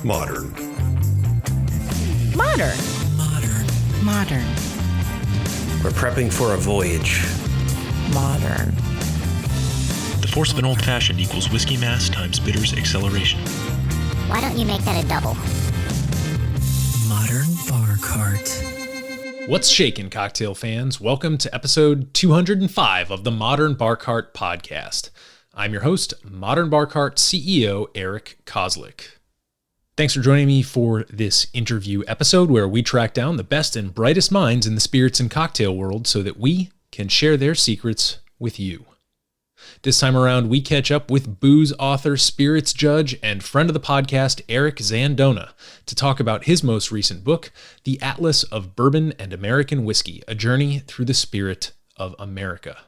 Modern. Modern. Modern. Modern. We're prepping for a voyage. Modern. The force of an old-fashioned equals whiskey mass times bitters acceleration. Why don't you make that a double? Modern bar cart. What's shaking, cocktail fans? Welcome to episode 205 of the Modern Bar Cart podcast. I'm your host, Modern Bar Cart CEO Eric Kozlik. Thanks for joining me for this interview episode where we track down the best and brightest minds in the spirits and cocktail world so that we can share their secrets with you. This time around, we catch up with booze author, spirits judge, and friend of the podcast, Eric Zandona, to talk about his most recent book, The Atlas of Bourbon and American Whiskey, A Journey Through the Spirit of America.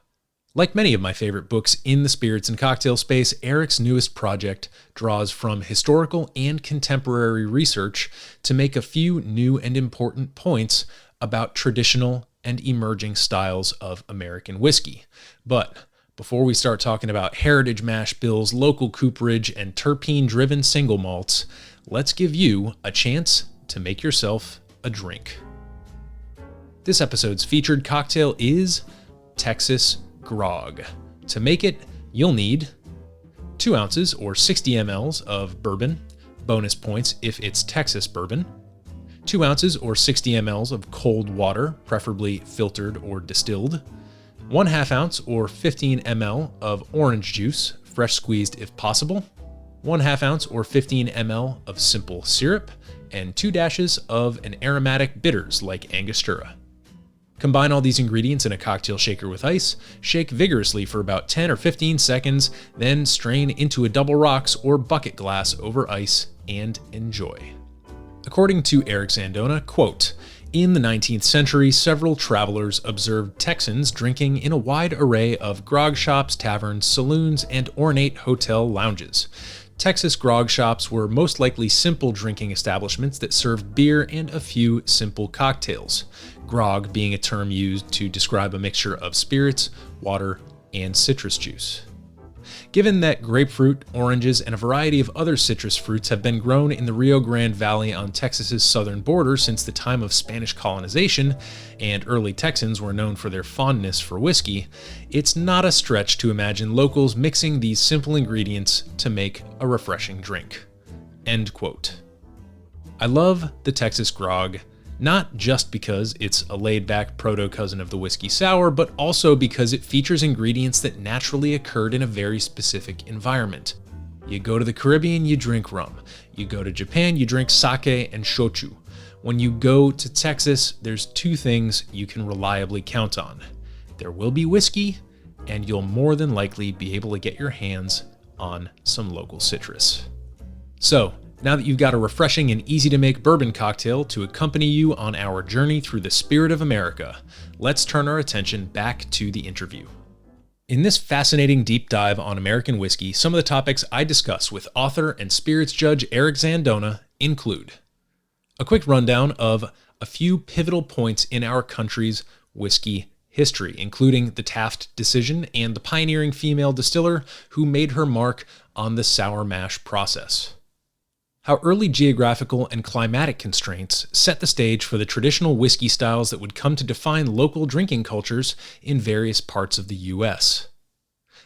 Like many of my favorite books in the spirits and cocktail space, Eric's newest project draws from historical and contemporary research to make a few new and important points about traditional and emerging styles of American whiskey. But before we start talking about heritage mash bills, local cooperage, and terpene-driven single malts, let's give you a chance to make yourself a drink. This episode's featured cocktail is Texas Grog. To make it, you'll need 2 ounces or 60 mLs of bourbon, bonus points if it's Texas bourbon, 2 ounces or 60 mLs of cold water, preferably filtered or distilled, 1/2 ounce or 15 ml of orange juice, fresh squeezed if possible, 1/2 ounce or 15 ml of simple syrup, and 2 dashes of an aromatic bitters like Angostura. Combine all these ingredients in a cocktail shaker with ice, shake vigorously for about 10 or 15 seconds, then strain into a double rocks or bucket glass over ice and enjoy. According to Eric Zandona, quote, "In the 19th century, several travelers observed Texans drinking in a wide array of grog shops, taverns, saloons, and ornate hotel lounges. Texas grog shops were most likely simple drinking establishments that served beer and a few simple cocktails, grog being a term used to describe a mixture of spirits, water, and citrus juice. Given that grapefruit, oranges, and a variety of other citrus fruits have been grown in the Rio Grande Valley on Texas's southern border since the time of Spanish colonization, and early Texans were known for their fondness for whiskey, it's not a stretch to imagine locals mixing these simple ingredients to make a refreshing drink." End quote. I love the Texas Grog, not just because it's a laid-back proto-cousin of the whiskey sour, but also because it features ingredients that naturally occurred in a very specific environment. You go to the Caribbean, you drink rum. You go to Japan, you drink sake and shochu. When you go to Texas, there's 2 things you can reliably count on. There will be whiskey, and you'll more than likely be able to get your hands on some local citrus. So, now that you've got a refreshing and easy-to-make bourbon cocktail to accompany you on our journey through the spirit of America, let's turn our attention back to the interview. In this fascinating deep dive on American whiskey, some of the topics I discuss with author and spirits judge Eric Zandona include a quick rundown of a few pivotal points in our country's whiskey history, including the Taft Decision and the pioneering female distiller who made her mark on the sour mash process. How early geographical and climatic constraints set the stage for the traditional whiskey styles that would come to define local drinking cultures in various parts of the U.S.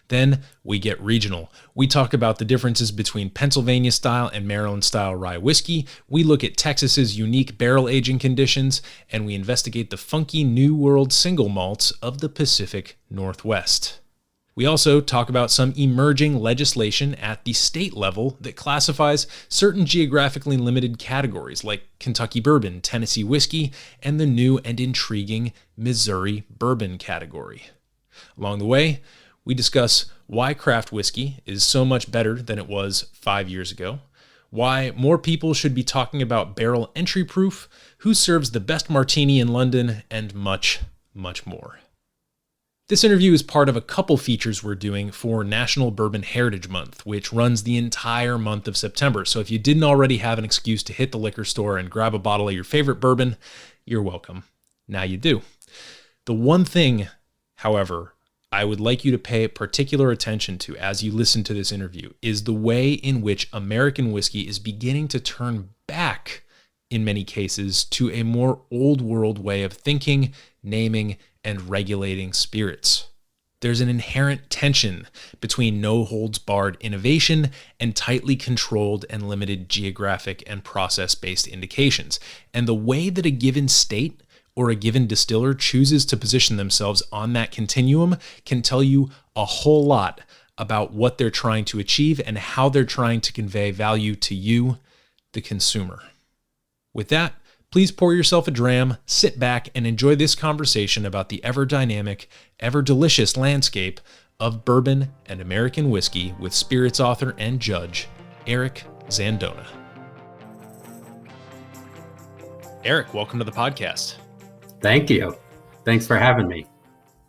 Then we get regional. We talk about the differences between Pennsylvania style and Maryland style rye whiskey. We look at Texas's unique barrel aging conditions, and we investigate the funky New World single malts of the Pacific Northwest. We also talk about some emerging legislation at the state level that classifies certain geographically limited categories like Kentucky Bourbon, Tennessee Whiskey, and the new and intriguing Missouri Bourbon category. Along the way, we discuss why craft whiskey is so much better than it was 5 years ago, why more people should be talking about barrel entry proof, who serves the best martini in London, and much, much more. This interview is part of a couple features we're doing for National Bourbon Heritage Month, which runs the entire month of September. So if you didn't already have an excuse to hit the liquor store and grab a bottle of your favorite bourbon, you're welcome. Now you do. The one thing, however, I would like you to pay particular attention to as you listen to this interview is the way in which American whiskey is beginning to turn back, in many cases, to a more old world way of thinking, naming, and regulating spirits. There's an inherent tension between no-holds-barred innovation and tightly controlled and limited geographic and process-based indications. And the way that a given state or a given distiller chooses to position themselves on that continuum can tell you a whole lot about what they're trying to achieve and how they're trying to convey value to you, the consumer. With that, please pour yourself a dram, sit back, and enjoy this conversation about the ever-dynamic, ever-delicious landscape of bourbon and American whiskey with spirits author and judge, Eric Zandona. Eric, welcome to the podcast. Thank you. Thanks for having me.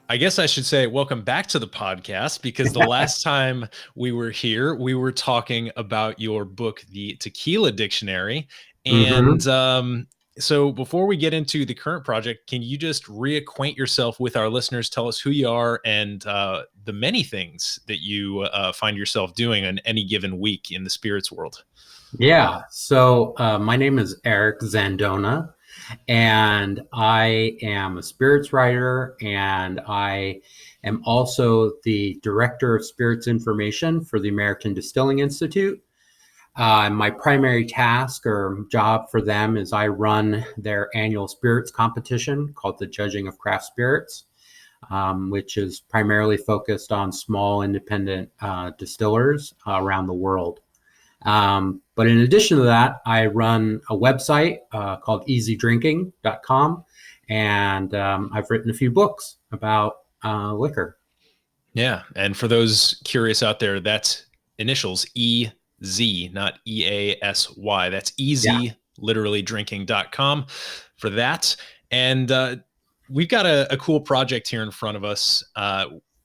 I guess I should say welcome back to the podcast, because the last time we were here, we were talking about your book, The Tequila Dictionary. And so before we get into the current project, can you just reacquaint yourself with our listeners, tell us who you are and the many things that you find yourself doing on any given week in the spirits world? Yeah. So my name is Eric Zandona, and I am a spirits writer, and I am also the director of spirits information for the American Distilling Institute. My primary task or job for them is I run their annual spirits competition called the Judging of Craft Spirits, which is primarily focused on small independent distillers around the world. But in addition to that, I run a website called easydrinking.com, and I've written a few books about liquor. Yeah. And for those curious out there, that's initials EZ, not EASY. That's easy, literally drinking.com for that. And we've got a cool project here in front of us.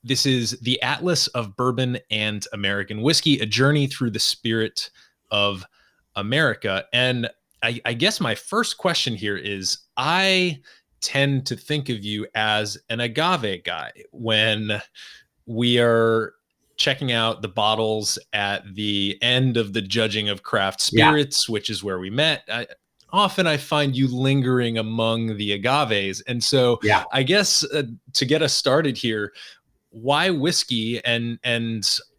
This is the Atlas of Bourbon and American Whiskey, a journey through the spirit of America. And I guess my first question here is, I tend to think of you as an agave guy when we are checking out the bottles at the end of the Judging of Craft Spirits, which is where we met. Often I find you lingering among the agaves. And so I guess to get us started here, why whiskey? And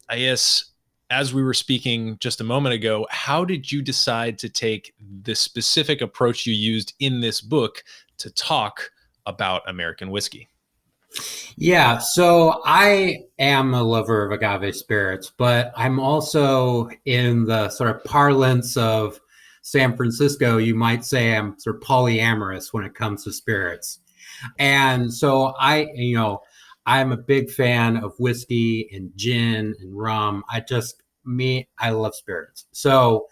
I guess as we were speaking just a moment ago, how did you decide to take the specific approach you used in this book to talk about American whiskey? Yeah, so I am a lover of agave spirits, but I'm also, in the sort of parlance of San Francisco, you might say I'm sort of polyamorous when it comes to spirits. And so I'm a big fan of whiskey and gin and rum. I love spirits. So,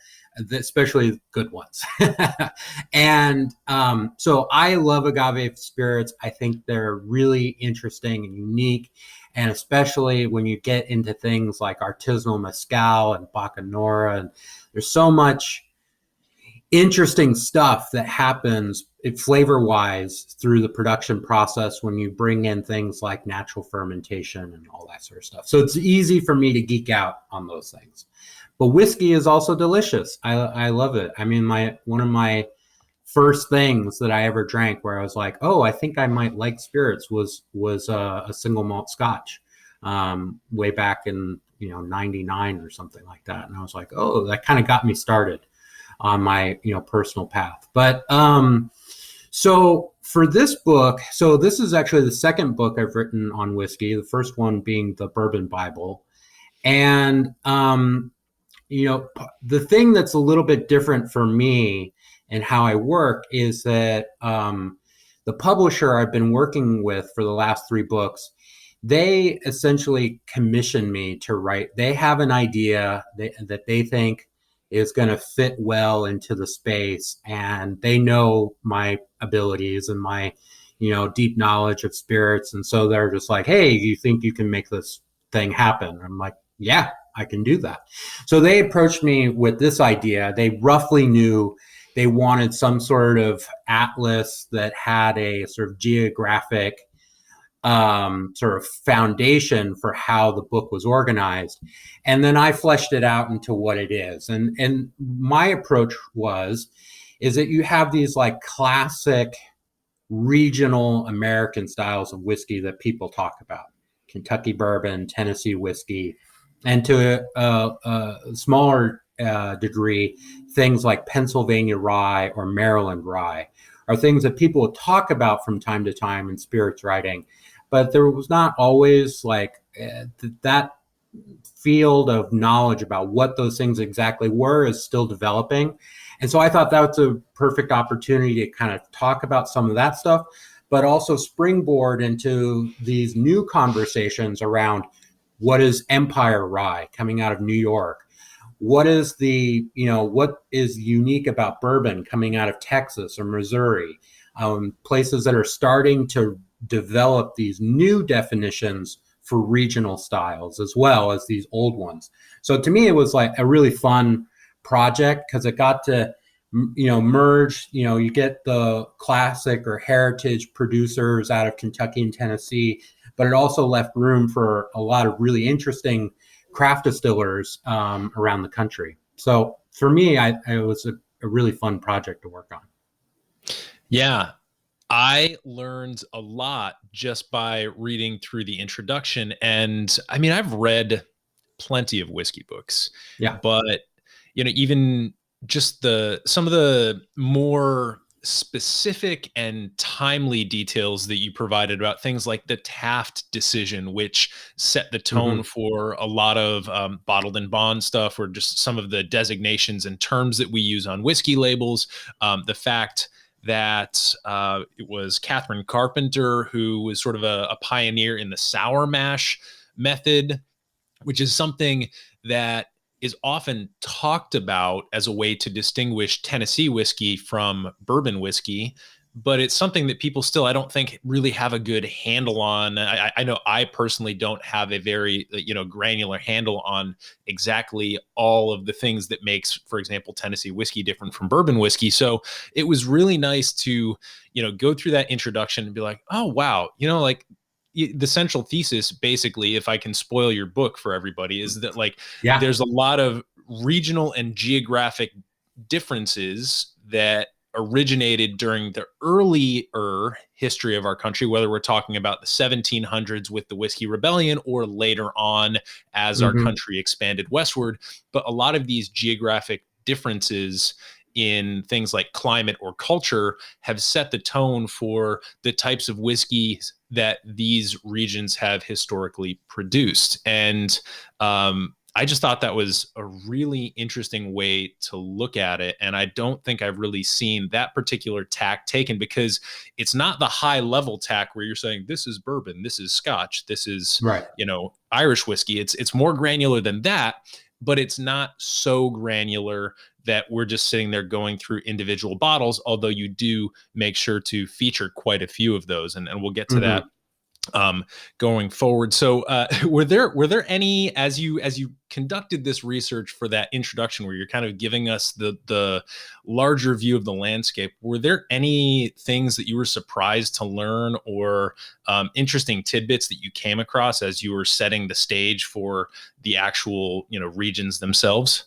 especially good ones. And so I love agave spirits. I think they're really interesting and unique. And especially when you get into things like artisanal mezcal and bacanora, and there's so much interesting stuff that happens flavor-wise through the production process when you bring in things like natural fermentation and all that sort of stuff. So it's easy for me to geek out on those things. But whiskey is also delicious. I love it. I mean, one of my first things that I ever drank where I was like, oh, I think I might like spirits was a single malt scotch way back in 99 or something like that. And I was like, oh, that kind of got me started on my personal path. But so for this book, so this is actually the second book I've written on whiskey, the first one being the Bourbon Bible. And the thing that's a little bit different for me and how I work is that the publisher I've been working with for the last 3 books, they essentially commission me to write. They have an idea that they think is going to fit well into the space, and they know my abilities and my deep knowledge of spirits, and so they're just like, hey, you think you can make this thing happen? I'm like, yeah, I can do that. So they approached me with this idea. They roughly knew they wanted some sort of atlas that had a sort of geographic sort of foundation for how the book was organized. And then I fleshed it out into what it is. And my approach is that you have these like classic regional American styles of whiskey that people talk about: Kentucky Bourbon, Tennessee whiskey, and to a smaller degree, things like Pennsylvania rye or Maryland rye are things that people talk about from time to time in spirits writing. But there was not always like that field of knowledge about what those things exactly were is still developing. And so I thought that was a perfect opportunity to kind of talk about some of that stuff, but also springboard into these new conversations around what is Empire Rye coming out of New York? What is what is unique about bourbon coming out of Texas or Missouri? Places that are starting to develop these new definitions for regional styles as well as these old ones. So to me, it was like a really fun project because it got to, merge, you get the classic or heritage producers out of Kentucky and Tennessee, but it also left room for a lot of really interesting craft distillers around the country. So for me, it was a really fun project to work on. Yeah. I learned a lot just by reading through the introduction. And I mean, I've read plenty of whiskey books, but even just some of the more specific and timely details that you provided about things like the Taft Decision, which set the tone for a lot of bottled and bond stuff, or just some of the designations and terms that we use on whiskey labels. The fact that it was Catherine Carpenter who was sort of a pioneer in the sour mash method, which is something that is often talked about as a way to distinguish Tennessee whiskey from bourbon whiskey, but it's something that people still, I don't think, really have a good handle on. I know I personally don't have a very, granular handle on exactly all of the things that makes, for example, Tennessee whiskey different from bourbon whiskey. So it was really nice to, go through that introduction and be like, oh, wow, the central thesis, basically, if I can spoil your book for everybody, is that there's a lot of regional and geographic differences that originated during the earlier history of our country, whether we're talking about the 1700s with the Whiskey Rebellion or later on as our country expanded westward. But a lot of these geographic differences in things like climate or culture have set the tone for the types of whiskey that these regions have historically produced. And I just thought that was a really interesting way to look at it. And I don't think I've really seen that particular tack taken, because it's not the high level tack where you're saying this is bourbon, this is Scotch, this is, Irish whiskey. It's more granular than that, but it's not so granular that we're just sitting there going through individual bottles, although you do make sure to feature quite a few of those. And we'll get to that going forward. So were there any, as you conducted this research for that introduction where you're kind of giving us the larger view of the landscape, were there any things that you were surprised to learn, or interesting tidbits that you came across as you were setting the stage for the actual regions themselves?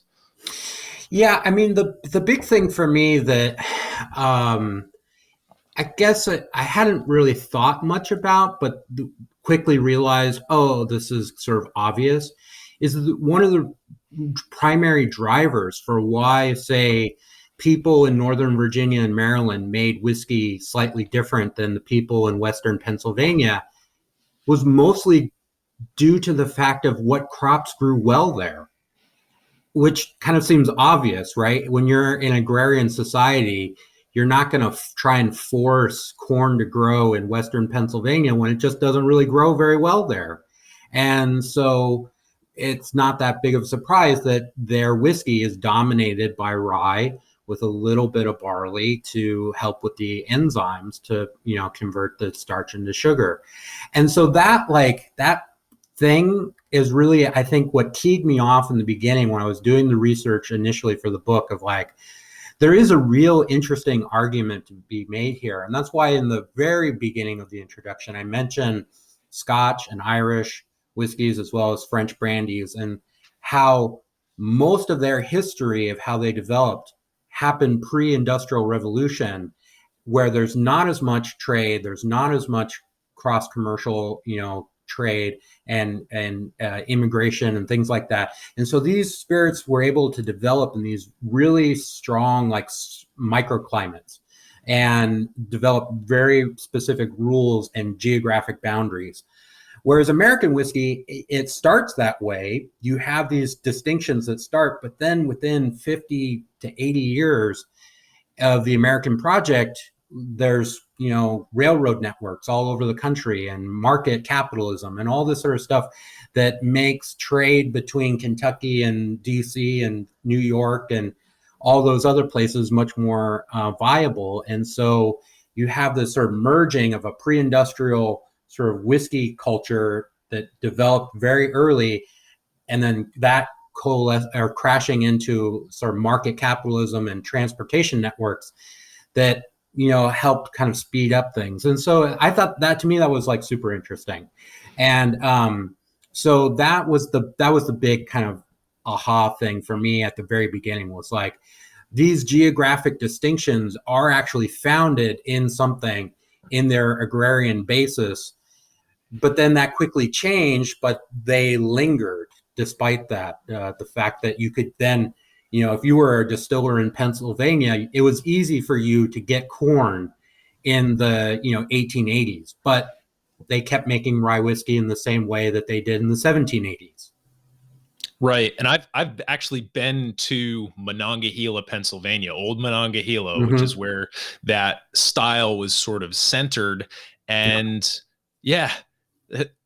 Yeah, I mean, the big thing for me that I guess I hadn't really thought much about, but quickly realized, this is sort of obvious, is that one of the primary drivers for why, say, people in Northern Virginia and Maryland made whiskey slightly different than the people in Western Pennsylvania was mostly due to the fact of what crops grew well there, which kind of seems obvious, right? When you're in an agrarian society, you're not going to try and force corn to grow in Western Pennsylvania when it just doesn't really grow very well there. And so it's not that big of a surprise that their whiskey is dominated by rye with a little bit of barley to help with the enzymes to, convert the starch into sugar. And so that thing is really, I think, what keyed me off in the beginning when I was doing the research initially for the book of there is a real interesting argument to be made here. And that's why in the very beginning of the introduction, I mentioned Scotch and Irish whiskeys, as well as French brandies, and how most of their history of how they developed happened pre-industrial revolution, where there's not as much trade, there's not as much cross-commercial, trade and immigration and things like that. And so these spirits were able to develop in these really strong, like microclimates, and develop very specific rules and geographic boundaries. Whereas American whiskey, it starts that way. You have these distinctions that start, but then within 50 to 80 years of the American project, there's, railroad networks all over the country and market capitalism and all this sort of stuff that makes trade between Kentucky and DC and New York and all those other places much more viable. And so you have this sort of merging of a pre-industrial sort of whiskey culture that developed very early, and then that crashing into sort of market capitalism and transportation networks that helped kind of speed up things. And so I thought that, to me, that was like super interesting. And so that was the big kind of aha thing for me at the very beginning, was like, these geographic distinctions are actually founded in something in their agrarian basis, but then that quickly changed, but they lingered despite that. The fact that you could then, if you were a distiller in Pennsylvania, it was easy for you to get corn in the 1880s, but they kept making rye whiskey in the same way that they did in the 1780s. Right. And I've actually been to Monongahela, Pennsylvania, old Monongahela, Mm-hmm. which is where that style was sort of centered. And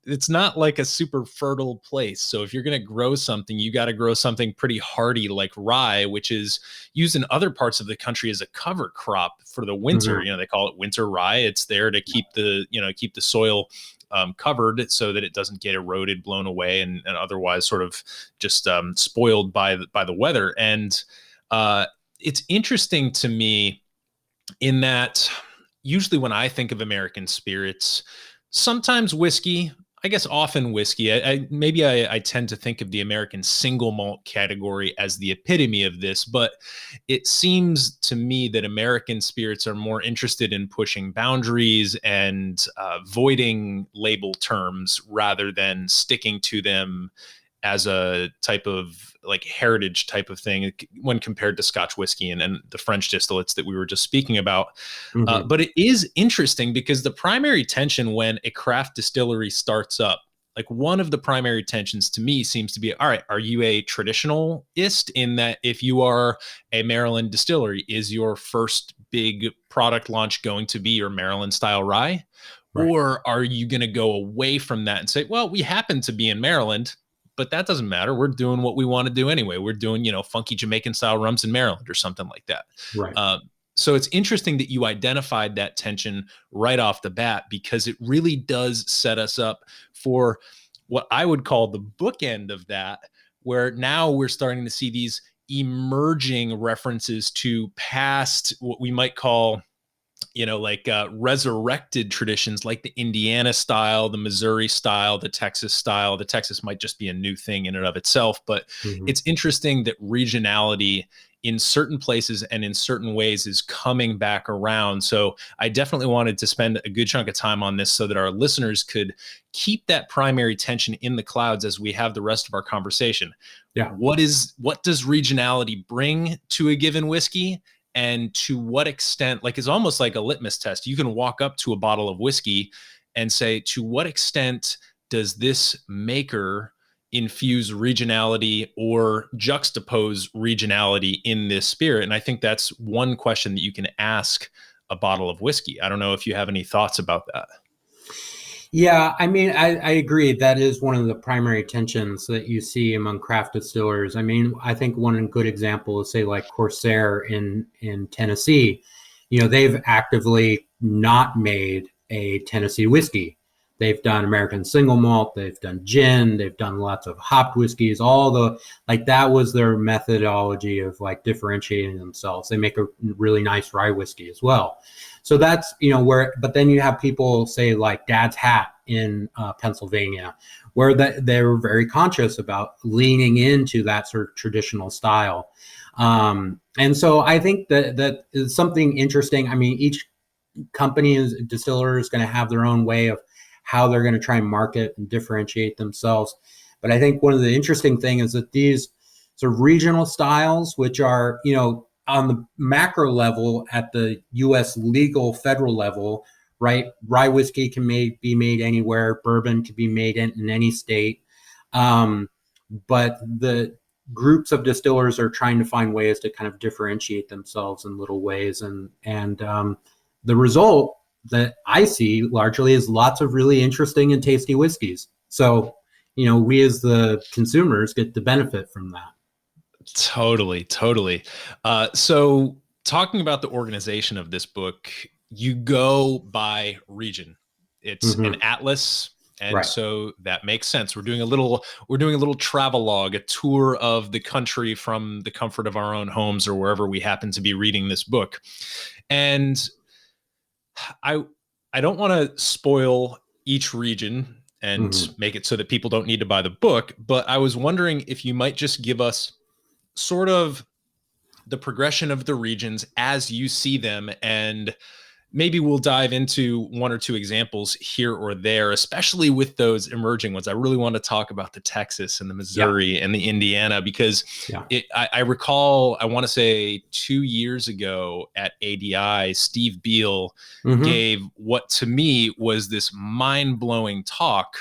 it's not like a super fertile place. So if you're going to grow something, you got to grow something pretty hardy like rye, which is used in other parts of the country as a cover crop for the winter. Mm-hmm. They call it winter rye. It's there to keep the soil covered so that it doesn't get eroded, blown away, and otherwise sort of just spoiled by the weather. And it's interesting to me in that usually when I think of American spirits, sometimes whiskey, I guess often whiskey. I tend to think of the American single malt category as the epitome of this, but it seems to me that American spirits are more interested in pushing boundaries and voiding label terms rather than sticking to them as a type of like heritage type of thing when compared to Scotch whiskey and the French distillates that we were just speaking about. Mm-hmm. But it is interesting because the primary tension when a craft distillery starts up, like one of the primary tensions to me seems to be, all right, are you a traditionalist in that if you are a Maryland distillery, is your first big product launch going to be your Maryland style rye? Right. Or are you going to go away from that and say, well, we happen to be in Maryland, but that doesn't matter. We're doing what we want to do anyway. We're doing, funky Jamaican style rums in Maryland or something like that. Right. So it's interesting that you identified that tension right off the bat, because it really does set us up for what I would call the bookend of that, where now we're starting to see these emerging references to past, what we might call, resurrected traditions like the Indiana style, the Missouri style, the Texas style. The Texas might just be a new thing in and of itself, but it's interesting that regionality in certain places and in certain ways is coming back around. So I definitely wanted to spend a good chunk of time on this so that our listeners could keep that primary tension in the clouds as we have the rest of our conversation. Yeah. What does regionality bring to a given whiskey? And to what extent, like it's almost like a litmus test. You can walk up to a bottle of whiskey and say, to what extent does this maker infuse regionality or juxtapose regionality in this spirit? And I think that's one question that you can ask a bottle of whiskey. I don't know if you have any thoughts about that. Yeah, I mean, I agree. That is one of the primary tensions that you see among craft distillers. I mean, I think one good example is, say, like Corsair in Tennessee. They've actively not made a Tennessee whiskey. they've done American single malt, they've done gin, they've done lots of hopped whiskeys, that was their methodology of like differentiating themselves. They make a really nice rye whiskey as well. So that's, but then you have people say like Dad's Hat in Pennsylvania, where they were very conscious about leaning into that sort of traditional style. And so I think that is something interesting. I mean, each company distiller is going to have their own way of how they're going to try and market and differentiate themselves. But I think one of the interesting things is that these sort of regional styles, which are, on the macro level at the U.S. legal federal level, right? Rye whiskey can be made anywhere. Bourbon can be made in any state. But the groups of distillers are trying to find ways to kind of differentiate themselves in little ways. And the result that I see largely is lots of really interesting and tasty whiskeys. So, we as the consumers get the benefit from that. Totally. So talking about the organization of this book, you go by region. It's an atlas. And right. So that makes sense. We're doing a little travelogue, a tour of the country from the comfort of our own homes or wherever we happen to be reading this book. And I don't want to spoil each region and make it so that people don't need to buy the book, but I was wondering if you might just give us sort of the progression of the regions as you see them, and maybe we'll dive into one or two examples here or there, especially with those emerging ones. I really want to talk about the Texas and the Missouri and the Indiana, because I recall, I want to say 2 years ago at ADI, Steve Beal gave what to me was this mind-blowing talk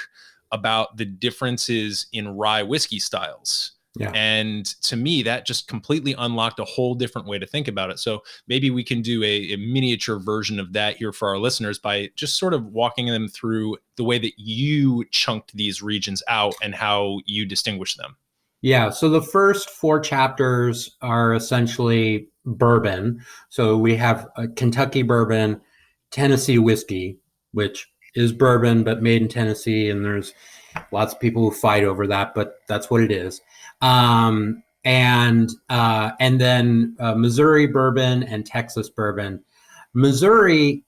about the differences in rye whiskey styles. Yeah. And to me, that just completely unlocked a whole different way to think about it. So maybe we can do a miniature version of that here for our listeners by just sort of walking them through the way that you chunked these regions out and how you distinguish them. Yeah. So the first 4 chapters are essentially bourbon. So we have a Kentucky bourbon, Tennessee whiskey, which is bourbon, but made in Tennessee. And there's lots of people who fight over that, but that's what it is. And then Missouri bourbon and Texas bourbon. Missouri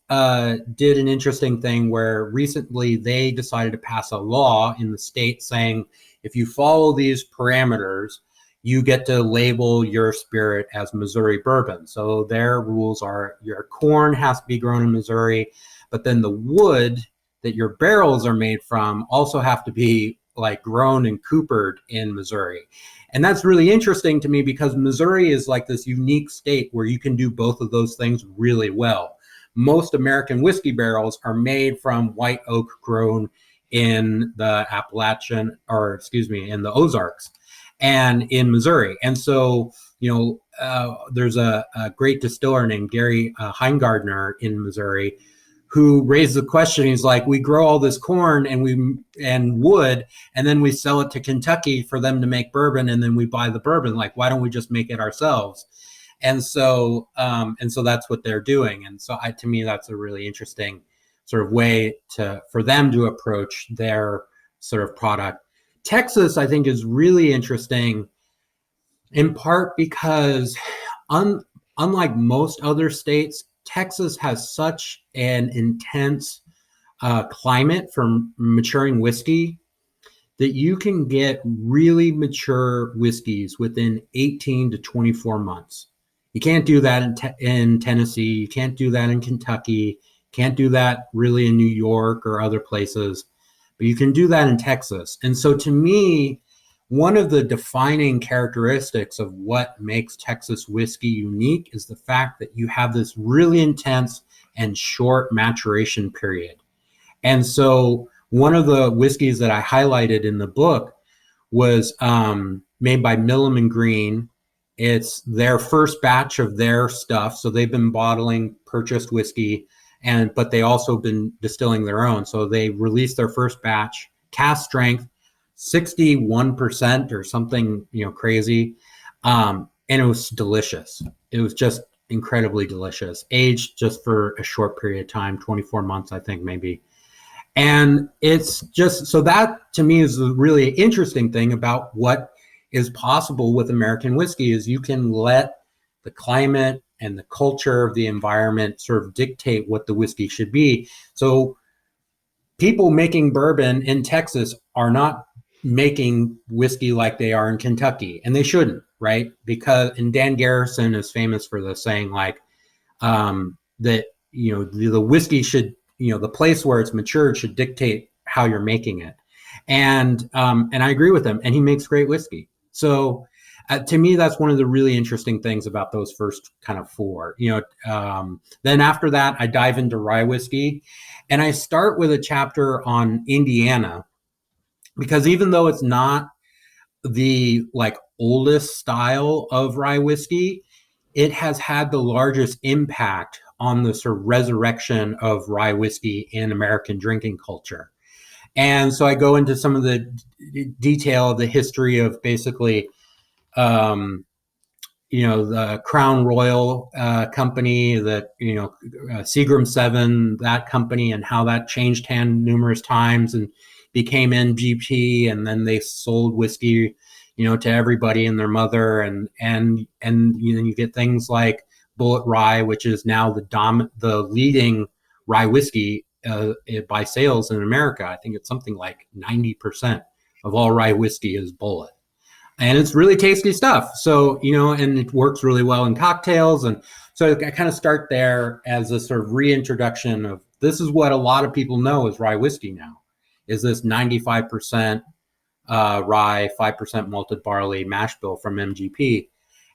did an interesting thing where recently they decided to pass a law in the state saying, if you follow these parameters, you get to label your spirit as Missouri bourbon. So their rules are your corn has to be grown in Missouri, but then the wood that your barrels are made from also have to be like grown and coopered in Missouri. And that's really interesting to me because Missouri is like this unique state where you can do both of those things really well. Most American whiskey barrels are made from white oak grown in the in the Ozarks and in Missouri. And so, there's a great distiller named Gary Heingardner in Missouri who raised the question. He's like, we grow all this corn and wood, and then we sell it to Kentucky for them to make bourbon, and then we buy the bourbon. Like, why don't we just make it ourselves? And so that's what they're doing. And so to me, that's a really interesting sort of way for them to approach their sort of product. Texas, I think, is really interesting in part because unlike most other states, Texas has such an intense climate for maturing whiskey that you can get really mature whiskeys within 18 to 24 months. You can't do that in Tennessee. You can't do that in Kentucky. Can't do that really in New York or other places, but you can do that in Texas. And so to me, one of the defining characteristics of what makes Texas whiskey unique is the fact that you have this really intense and short maturation period. And so one of the whiskeys that I highlighted in the book was made by Millam and Green. It's their first batch of their stuff. So they've been bottling purchased whiskey, but they also been distilling their own. So they released their first batch, cask strength, 61% or something, crazy. And it was delicious. It was just incredibly delicious. Aged just for a short period of time, 24 months, I think maybe. And it's just, so that to me is the really interesting thing about what is possible with American whiskey is you can let the climate and the culture of the environment sort of dictate what the whiskey should be. So people making bourbon in Texas are not making whiskey like they are in Kentucky, and they shouldn't, right? Because, and Dan Garrison is famous for the saying like, that, the whiskey should, the place where it's matured should dictate how you're making it. And I agree with him, and he makes great whiskey. So to me, that's one of the really interesting things about those first kind of four. Then after that, I dive into rye whiskey, and I start with a chapter on Indiana, because even though it's not the like oldest style of rye whiskey, it has had the largest impact on the sort of resurrection of rye whiskey in American drinking culture. And so I go into some of the detail of the history of basically, the Crown Royal company, that, Seagram 7, that company, and how that changed hand numerous times and became MGP, and then they sold whiskey, to everybody and their mother, and you get things like Bullet Rye, which is now the leading rye whiskey by sales in America. I think it's something like 90% of all rye whiskey is Bullet. And it's really tasty stuff. So, and it works really well in cocktails. And so I kind of start there as a sort of reintroduction of, this is what a lot of people know as rye whiskey now, is this 95% rye, 5% malted barley mash bill from MGP.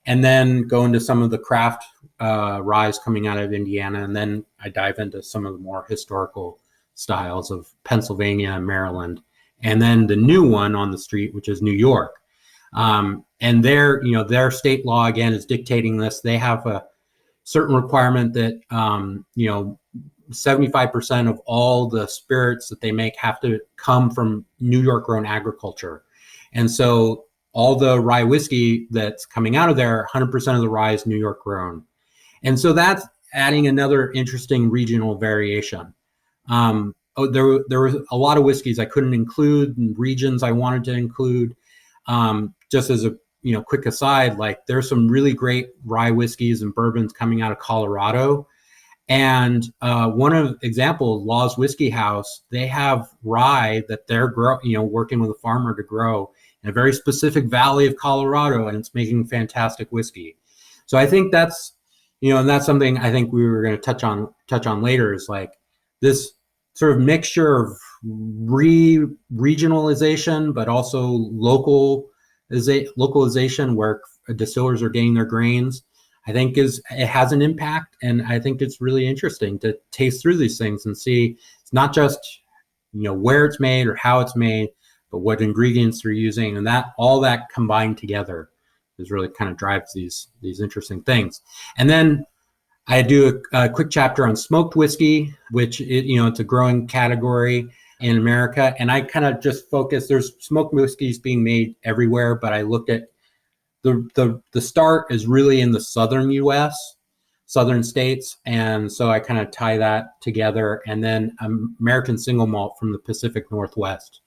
And then go into some of the craft ryes coming out of Indiana. And then I dive into some of the more historical styles of Pennsylvania and Maryland. And then the new one on the street, which is New York. And their state law, again, is dictating this. They have a certain requirement that, 75% of all the spirits that they make have to come from New York grown agriculture. And so all the rye whiskey that's coming out of there, 100% of the rye is New York grown. And so that's adding another interesting regional variation. There were a lot of whiskeys I couldn't include, and regions I wanted to include. Just as a quick aside, like there's some really great rye whiskeys and bourbons coming out of Colorado. And one of example, Law's Whiskey House, they have rye that they're working with a farmer to grow in a very specific valley of Colorado, and it's making fantastic whiskey. So I think that's, and that's something I think we were going to touch on later, is like this sort of mixture of regionalization, but also localization, where distillers are getting their grains, I think it has an impact. And I think it's really interesting to taste through these things and see it's not just, where it's made or how it's made, but what ingredients they're using. And that all that combined together is really kind of drives these interesting things. And then I do a quick chapter on smoked whiskey, which it's a growing category in America. And I kind of just focus, there's smoked whiskeys being made everywhere, but I looked at the start is really in the southern US, southern states. And so I kind of tie that together. And then American single malt from the Pacific Northwest.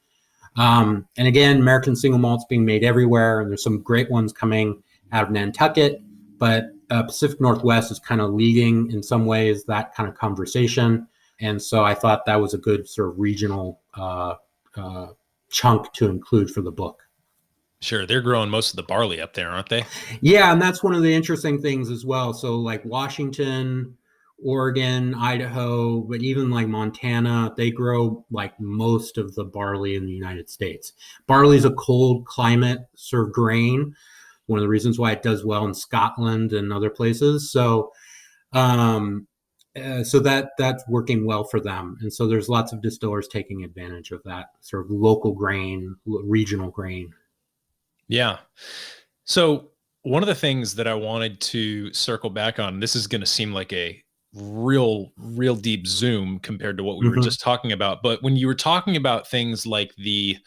And again, American single malt's being made everywhere. And there's some great ones coming out of Nantucket, but Pacific Northwest is kind of leading in some ways that kind of conversation. And so I thought that was a good sort of regional chunk to include for the book. Sure. They're growing most of the barley up there, aren't they? Yeah. And that's one of the interesting things as well. So like Washington, Oregon, Idaho, but even like Montana, they grow like most of the barley in the United States. Barley is a cold climate sort of grain. One of the reasons why it does well in Scotland and other places. So, so that's working well for them. And so there's lots of distillers taking advantage of that sort of local grain, regional grain. Yeah. So one of the things that I wanted to circle back on, this is going to seem like a real deep zoom compared to what we were just talking about. But when you were talking about things like the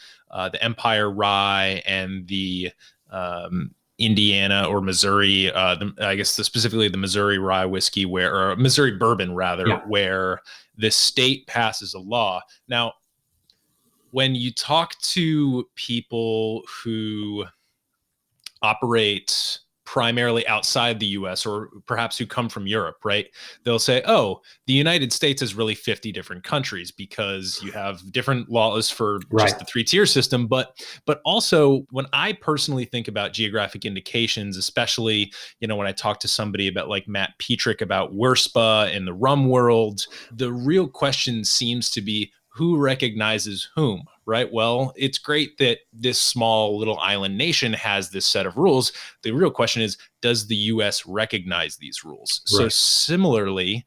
Empire Rye and the Indiana or Missouri, I guess specifically the Missouri Rye whiskey, or Missouri Bourbon rather, where the state passes a law. Now, when you talk to people who operate primarily outside the US, or perhaps who come from Europe, right? They'll say, oh, the United States is really 50 different countries because you have different laws for just the 3-tier system. But also, when I personally think about geographic indications, especially, when I talk to somebody about like Matt Petrick about WURSPA and the rum world, the real question seems to be, who recognizes whom, right? Well, it's great that this small little island nation has this set of rules. The real question is, does the U.S. recognize these rules? Right. So similarly,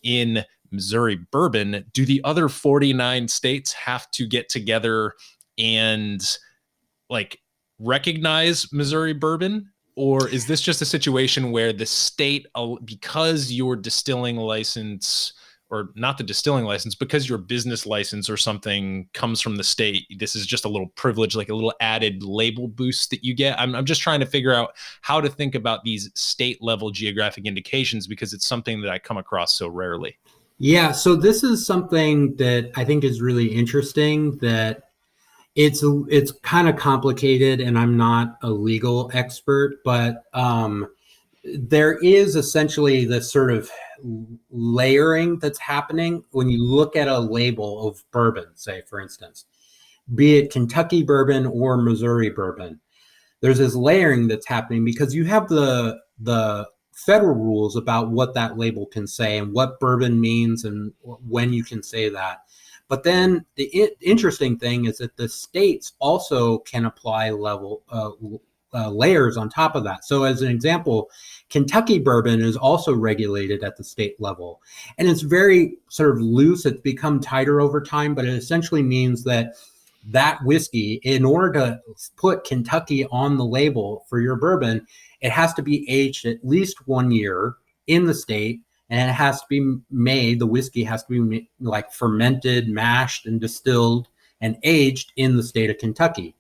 in Missouri Bourbon, do the other 49 states have to get together and like recognize Missouri Bourbon? Or is this just a situation where the state, because your distilling license, or not the distilling license, because your business license or something comes from the state, this is just a little privilege, like a little added label boost that you get? I'm just trying to figure out how to think about these state level geographic indications, because it's something that I come across so rarely. Yeah, so this is something that I think is really interesting, that it's kind of complicated, and I'm not a legal expert, but there is essentially this sort of layering that's happening when you look at a label of bourbon, say, for instance, be it Kentucky bourbon or Missouri bourbon. There's this layering that's happening because you have the federal rules about what that label can say and what bourbon means and when you can say that. But then the interesting thing is that the states also can apply layers on top of that. So as an example, Kentucky bourbon is also regulated at the state level. And it's very sort of loose. It's become tighter over time, but it essentially means that whiskey, in order to put Kentucky on the label for your bourbon, it has to be aged at least 1 year in the state, and it has to be made, the whiskey has to be like fermented, mashed, and distilled and aged in the state of Kentucky.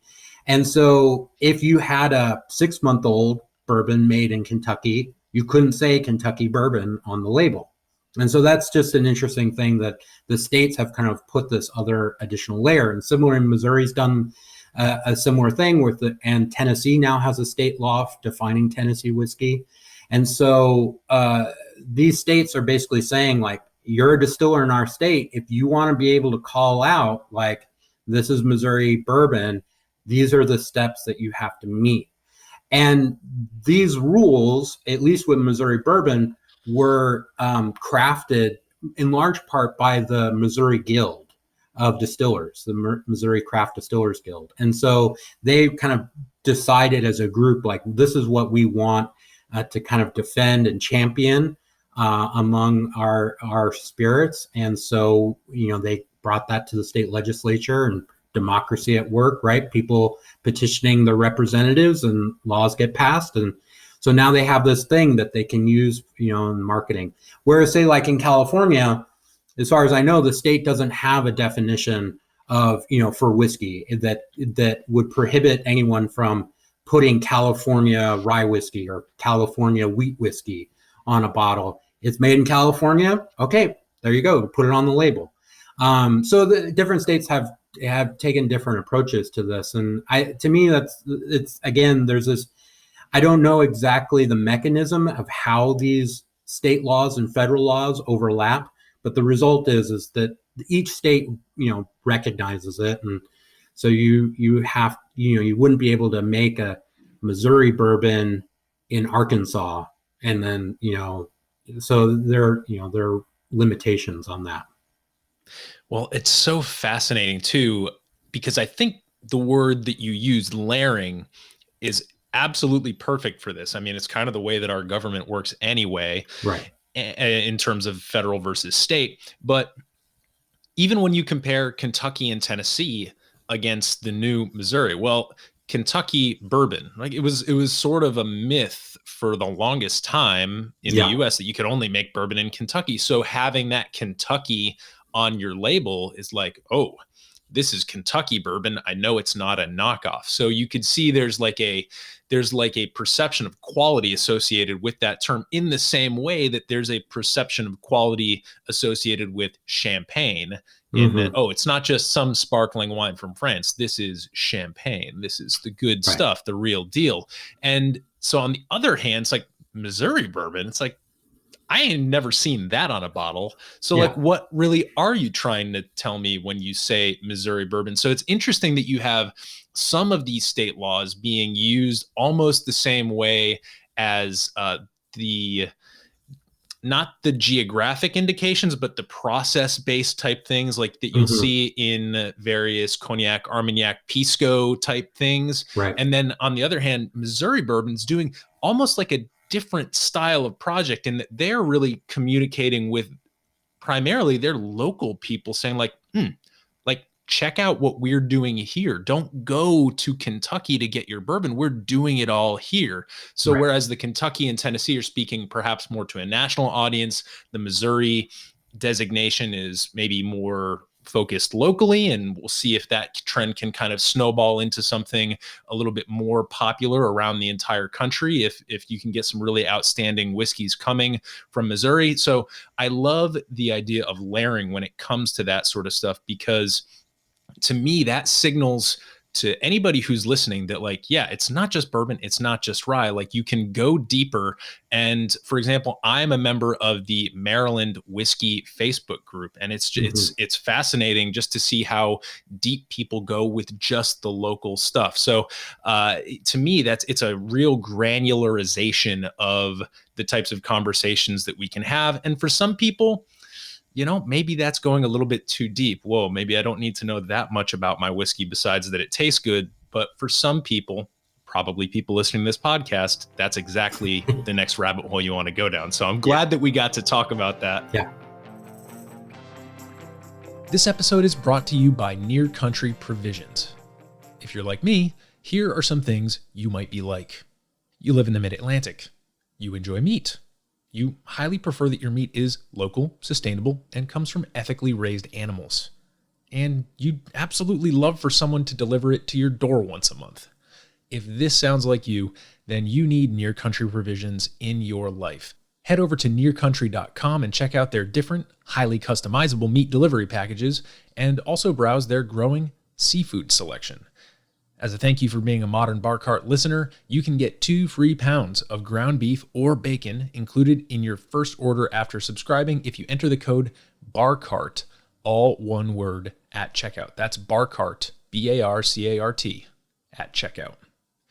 And so if you had a 6-month-old bourbon made in Kentucky, you couldn't say Kentucky bourbon on the label. And so that's just an interesting thing, that the states have kind of put this other additional layer. And similar in Missouri's done a similar thing and Tennessee now has a state law defining Tennessee whiskey. And so these states are basically saying, like, you're a distiller in our state. If you want to be able to call out, like, this is Missouri bourbon, these are the steps that you have to meet. And these rules, at least with Missouri Bourbon, were crafted in large part by the Missouri Guild of Distillers, the Missouri Craft Distillers Guild. And so they kind of decided as a group, like, this is what we want to kind of defend and champion among our spirits. And so, they brought that to the state legislature, and democracy at work, right? People petitioning their representatives, and laws get passed. And so now they have this thing that they can use, in marketing. Whereas, say, like in California, as far as I know, the state doesn't have a definition of, for whiskey that would prohibit anyone from putting California rye whiskey or California wheat whiskey on a bottle. It's made in California. Okay, there you go. Put it on the label. So the different states have taken different approaches to this. And to me, it's again, there's this, I don't know exactly the mechanism of how these state laws and federal laws overlap, but the result is that each state, recognizes it. And so you wouldn't be able to make a Missouri bourbon in Arkansas. And then, so there are limitations on that. Well, it's so fascinating too, because I think the word that you used, layering, is absolutely perfect for this. I mean, it's kind of the way that our government works anyway, right? In terms of federal versus state. But even when you compare Kentucky and Tennessee against the new Missouri, well, Kentucky bourbon, like it was sort of a myth for the longest time in the US that you could only make bourbon in Kentucky. So having that Kentucky on your label is like, oh, this is Kentucky bourbon. I know it's not a knockoff. So you could see there's like a perception of quality associated with that term, in the same way that there's a perception of quality associated with champagne. In that, it's not just some sparkling wine from France. This is champagne. This is the good stuff, the real deal. And so on the other hand, it's like Missouri bourbon. It's like, I ain't never seen that on a bottle. So like, what really are you trying to tell me when you say Missouri bourbon? So it's interesting that you have some of these state laws being used almost the same way as not the geographic indications, but the process-based type things like that you'll see in various Cognac, Armagnac, Pisco type things. Right. And then on the other hand, Missouri bourbon's doing almost like a different style of project, in that they're really communicating with primarily their local people, saying like, like, check out what we're doing here. Don't go to Kentucky to get your bourbon. We're doing it all here. So whereas the Kentucky and Tennessee are speaking perhaps more to a national audience, the Missouri designation is maybe more focused locally, and we'll see if that trend can kind of snowball into something a little bit more popular around the entire country if you can get some really outstanding whiskeys coming from Missouri. So I love the idea of layering when it comes to that sort of stuff, because to me that signals to anybody who's listening that like, yeah, it's not just bourbon, it's not just rye. Like, you can go deeper. And for example, I'm a member of the Maryland Whiskey Facebook group, and it's it's fascinating just to see how deep people go with just the local stuff. So to me, it's a real granularization of the types of conversations that we can have. And for some people, you know, maybe that's going a little bit too deep. Whoa, maybe I don't need to know that much about my whiskey besides that it tastes good. But for some people, probably people listening to this podcast, that's exactly the next rabbit hole you want to go down. So I'm glad that we got to talk about that. Yeah. This episode is brought to you by Near Country Provisions. If you're like me, here are some things you might be like. You live in the Mid-Atlantic. You enjoy meat. You highly prefer that your meat is local, sustainable, and comes from ethically raised animals. And you'd absolutely love for someone to deliver it to your door once a month. If this sounds like you, then you need Near Country Provisions in your life. Head over to nearcountry.com and check out their different, highly customizable meat delivery packages, and also browse their growing seafood selection. As a thank you for being a Modern Bar Cart listener, you can get 2 free pounds of ground beef or bacon included in your first order after subscribing if you enter the code BARCART, all one word, at checkout. That's BARCART, BARCART, at checkout.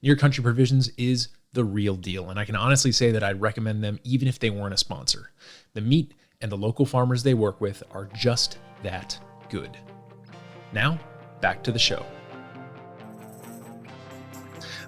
Near Country Provisions is the real deal, and I can honestly say that I'd recommend them even if they weren't a sponsor. The meat and the local farmers they work with are just that good. Now, back to the show.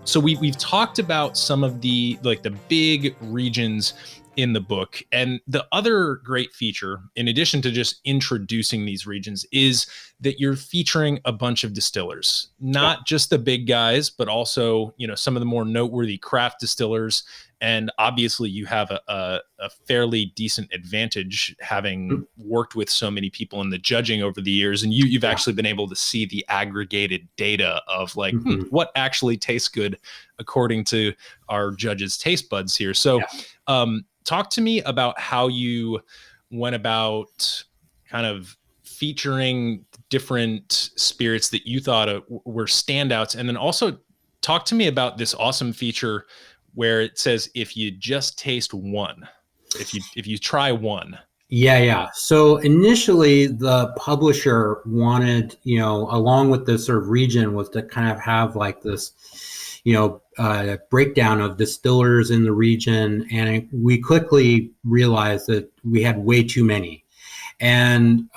So we've talked about some of the big regions in the book, and the other great feature, in addition to just introducing these regions, is that you're featuring a bunch of distillers, not just the big guys, but also, you know, some of the more noteworthy craft distillers. And obviously you have a fairly decent advantage having worked with so many people in the judging over the years. And you've actually been able to see the aggregated data of like what actually tastes good according to our judges' taste buds here. So talk to me about how you went about kind of featuring different spirits that you thought were standouts. And then also talk to me about this awesome feature where it says, if you just taste one, if you try one. Yeah. So initially the publisher wanted, you know, along with this sort of region, was to kind of have like this, you know, breakdown of distillers in the region. And we quickly realized that we had way too many. And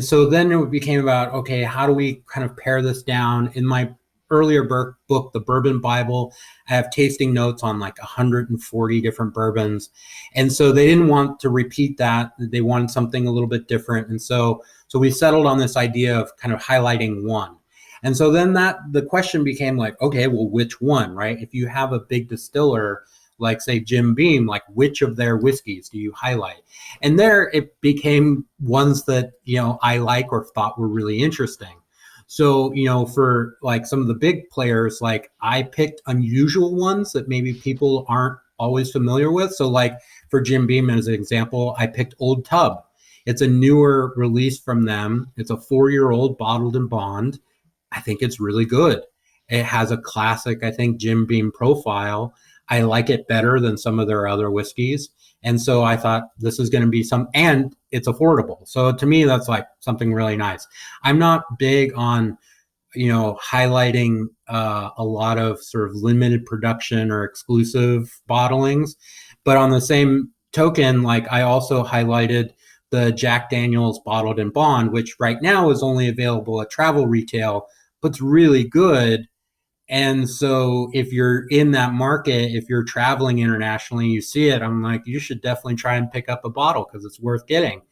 so then it became about, okay, how do we kind of pare this down? In my earlier book, The Bourbon Bible, I have tasting notes on like 140 different bourbons. And so they didn't want to repeat that. They wanted something a little bit different. And so we settled on this idea of kind of highlighting one. And so then the question became like, okay, well, which one, right? If you have a big distiller, like say Jim Beam, like which of their whiskeys do you highlight? And there it became ones that, you know, I like or thought were really interesting. So, for like some of the big players, like I picked unusual ones that maybe people aren't always familiar with. So like for Jim Beam as an example, I picked Old Tub. It's a newer release from them. It's a 4-year-old bottled in bond. I think it's really good. It has a classic, I think, Jim Beam profile. I like it better than some of their other whiskeys. And so I thought this is going to be and it's affordable. So to me, that's like something really nice. I'm not big on, highlighting a lot of sort of limited production or exclusive bottlings. But on the same token, like I also highlighted the Jack Daniel's bottled in bond, which right now is only available at travel retail, but it's really good. And so if you're in that market, if you're traveling internationally, you see it, I'm like, you should definitely try and pick up a bottle because it's worth getting.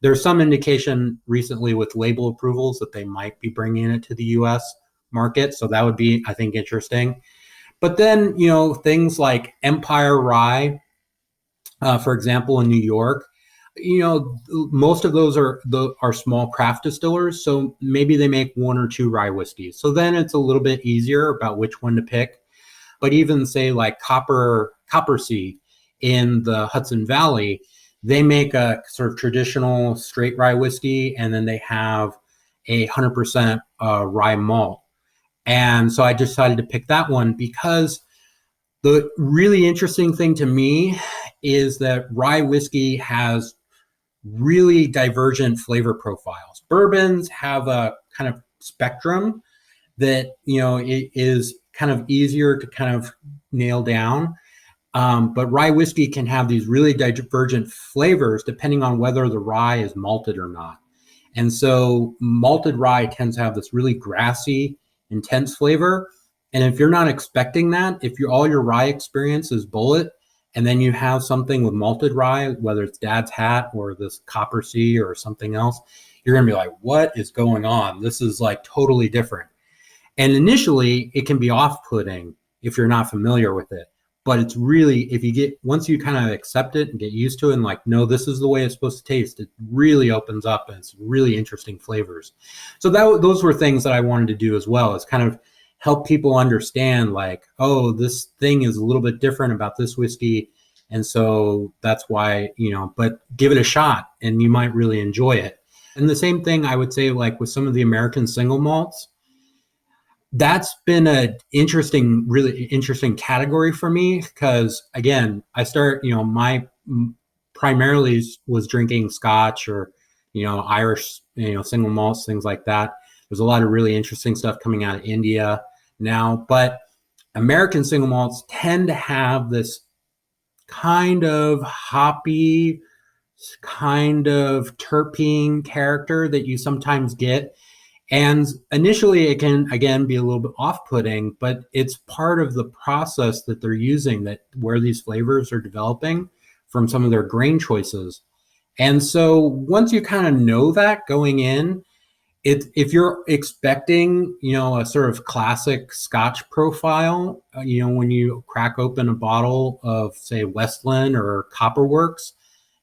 There's some indication recently with label approvals that they might be bringing it to the US market. So that would be, I think, interesting. But then, things like Empire Rye, for example, in New York, most of those are small craft distillers. So maybe they make 1 or 2 rye whiskeys. So then it's a little bit easier about which one to pick. But even say like Copper Sea in the Hudson Valley, they make a sort of traditional straight rye whiskey, and then they have 100% rye malt. And so I decided to pick that one because the really interesting thing to me is that rye whiskey has really divergent flavor profiles. Bourbons have a kind of spectrum that, it is kind of easier to kind of nail down. But rye whiskey can have these really divergent flavors depending on whether the rye is malted or not. And so malted rye tends to have this really grassy, intense flavor. And if you're not expecting that, if all your rye experience is bullet, and then you have something with malted rye, whether it's Dad's Hat or this Copper Sea or something else, you're going to be like, what is going on? This is like totally different. And initially, it can be off-putting if you're not familiar with it. But it's really, once you kind of accept it and get used to it and like, no, this is the way it's supposed to taste, it really opens up and it's really interesting flavors. So those were things that I wanted to do as well, is kind of help people understand like, oh, this thing is a little bit different about this whiskey. And so that's why, but give it a shot and you might really enjoy it. And the same thing I would say, like with some of the American single malts, that's been really interesting category for me because again, I my primarily was drinking Scotch or, Irish, single malts, things like that. There's a lot of really interesting stuff coming out of India now, but American single malts tend to have this kind of hoppy, kind of terpene character that you sometimes get. And initially it can, again, be a little bit off-putting, but it's part of the process that they're using, that where these flavors are developing from some of their grain choices. And so once you kind of know that going in, if you're expecting, a sort of classic Scotch profile, when you crack open a bottle of, say, Westland or Copperworks,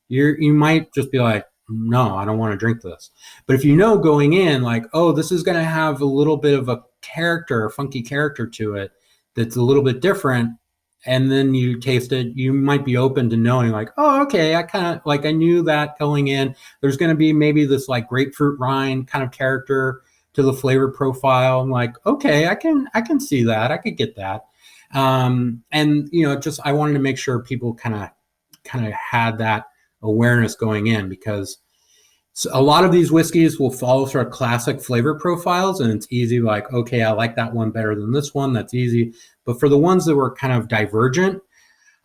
you might just be like, no, I don't want to drink this. But if going in, like, oh, this is going to have a little bit of a funky character to it that's a little bit different, and then you taste it, you might be open to knowing like, oh, okay, I knew that going in. There's going to be maybe this like grapefruit rind kind of character to the flavor profile. I'm like, okay, I can see that. I could get that. And I wanted to make sure people kind of had that awareness going in, because a lot of these whiskeys will follow sort of classic flavor profiles, and it's easy, like, okay, I like that one better than this one. That's easy. But for the ones that were kind of divergent,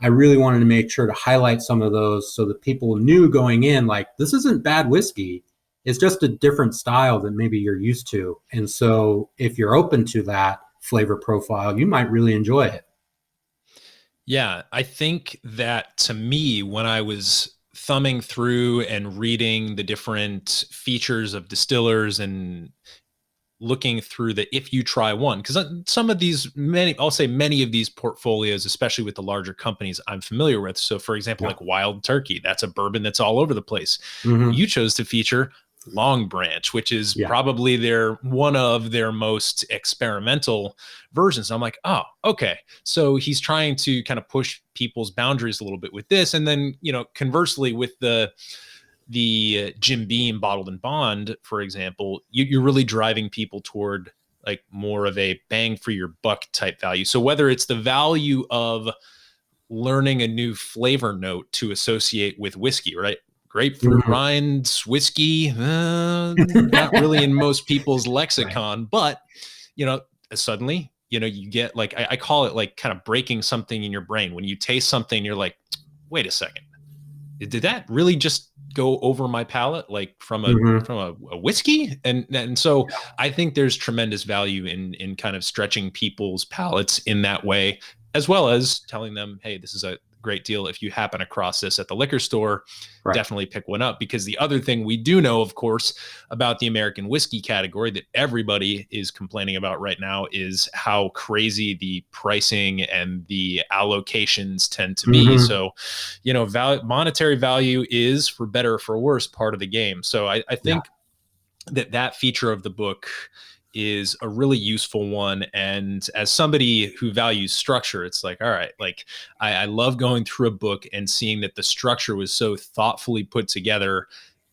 I really wanted to make sure to highlight some of those so that people knew going in, like, this isn't bad whiskey. It's just a different style than maybe you're used to. And so if you're open to that flavor profile, you might really enjoy it. Yeah, I think that to me, when I was thumbing through and reading the different features of distillers and looking through the if you try one, because some of these, many of these portfolios, especially with the larger companies, I'm familiar with. So for example, like Wild Turkey, that's a bourbon that's all over the place. Mm-hmm. You chose to feature Long Branch, which is Yeah. probably one of their most experimental versions. I'm like, oh, okay. So he's trying to kind of push people's boundaries a little bit with this. And then, conversely with the Jim Beam Bottled and Bond, for example, you're really driving people toward like more of a bang for your buck type value. So whether it's the value of learning a new flavor note to associate with whiskey, right? Grapefruit rinds, whiskey, not really in most people's lexicon, but, suddenly, you get like, I call it like kind of breaking something in your brain. When you taste something, you're like, wait a second, did that really just go over my palate, like from a whiskey? And so I think there's tremendous value in kind of stretching people's palates in that way, as well as telling them, hey, this is a great deal. If you happen across this at the liquor store, definitely pick one up. Because the other thing we do know, of course, about the American whiskey category that everybody is complaining about right now is how crazy the pricing and the allocations tend to be. So, monetary value is, for better or for worse, part of the game. So I think that feature of the book is a really useful one. And as somebody who values structure, it's like, all right, like I love going through a book and seeing that the structure was so thoughtfully put together,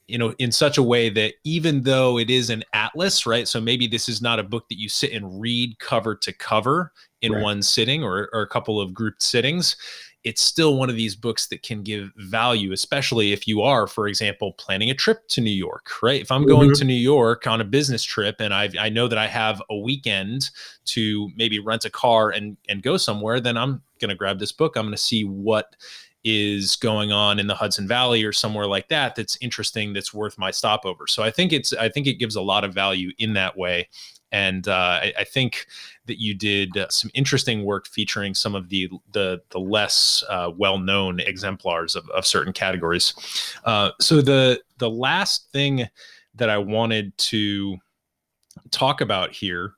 in such a way that even though it is an atlas, right? So maybe this is not a book that you sit and read cover to cover in one sitting or a couple of grouped sittings. It's still one of these books that can give value, especially if you are, for example, planning a trip to New York, right? If I'm going to New York on a business trip and I know that I have a weekend to maybe rent a car and go somewhere, then I'm going to grab this book. I'm going to see what is going on in the Hudson Valley or somewhere like that that's interesting, that's worth my stopover. So I think it gives a lot of value in that way. And I think that you did some interesting work featuring some of the less well-known exemplars of certain categories. So the last thing that I wanted to talk about here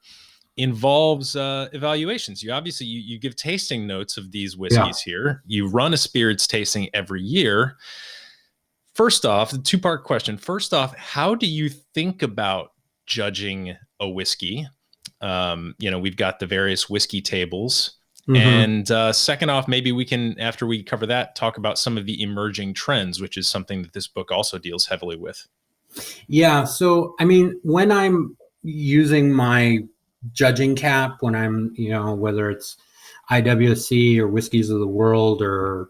involves evaluations. You give tasting notes of these whiskeys here. You run a spirits tasting every year. First off, the two-part question. First off, how do you think about judging a whiskey? We've got the various whiskey tables. And second off, maybe we can, after we cover that, talk about some of the emerging trends, which is something that this book also deals heavily with. Yeah. So, I mean, when I'm using my judging cap, when I'm, whether it's IWC or Whiskeys of the World or,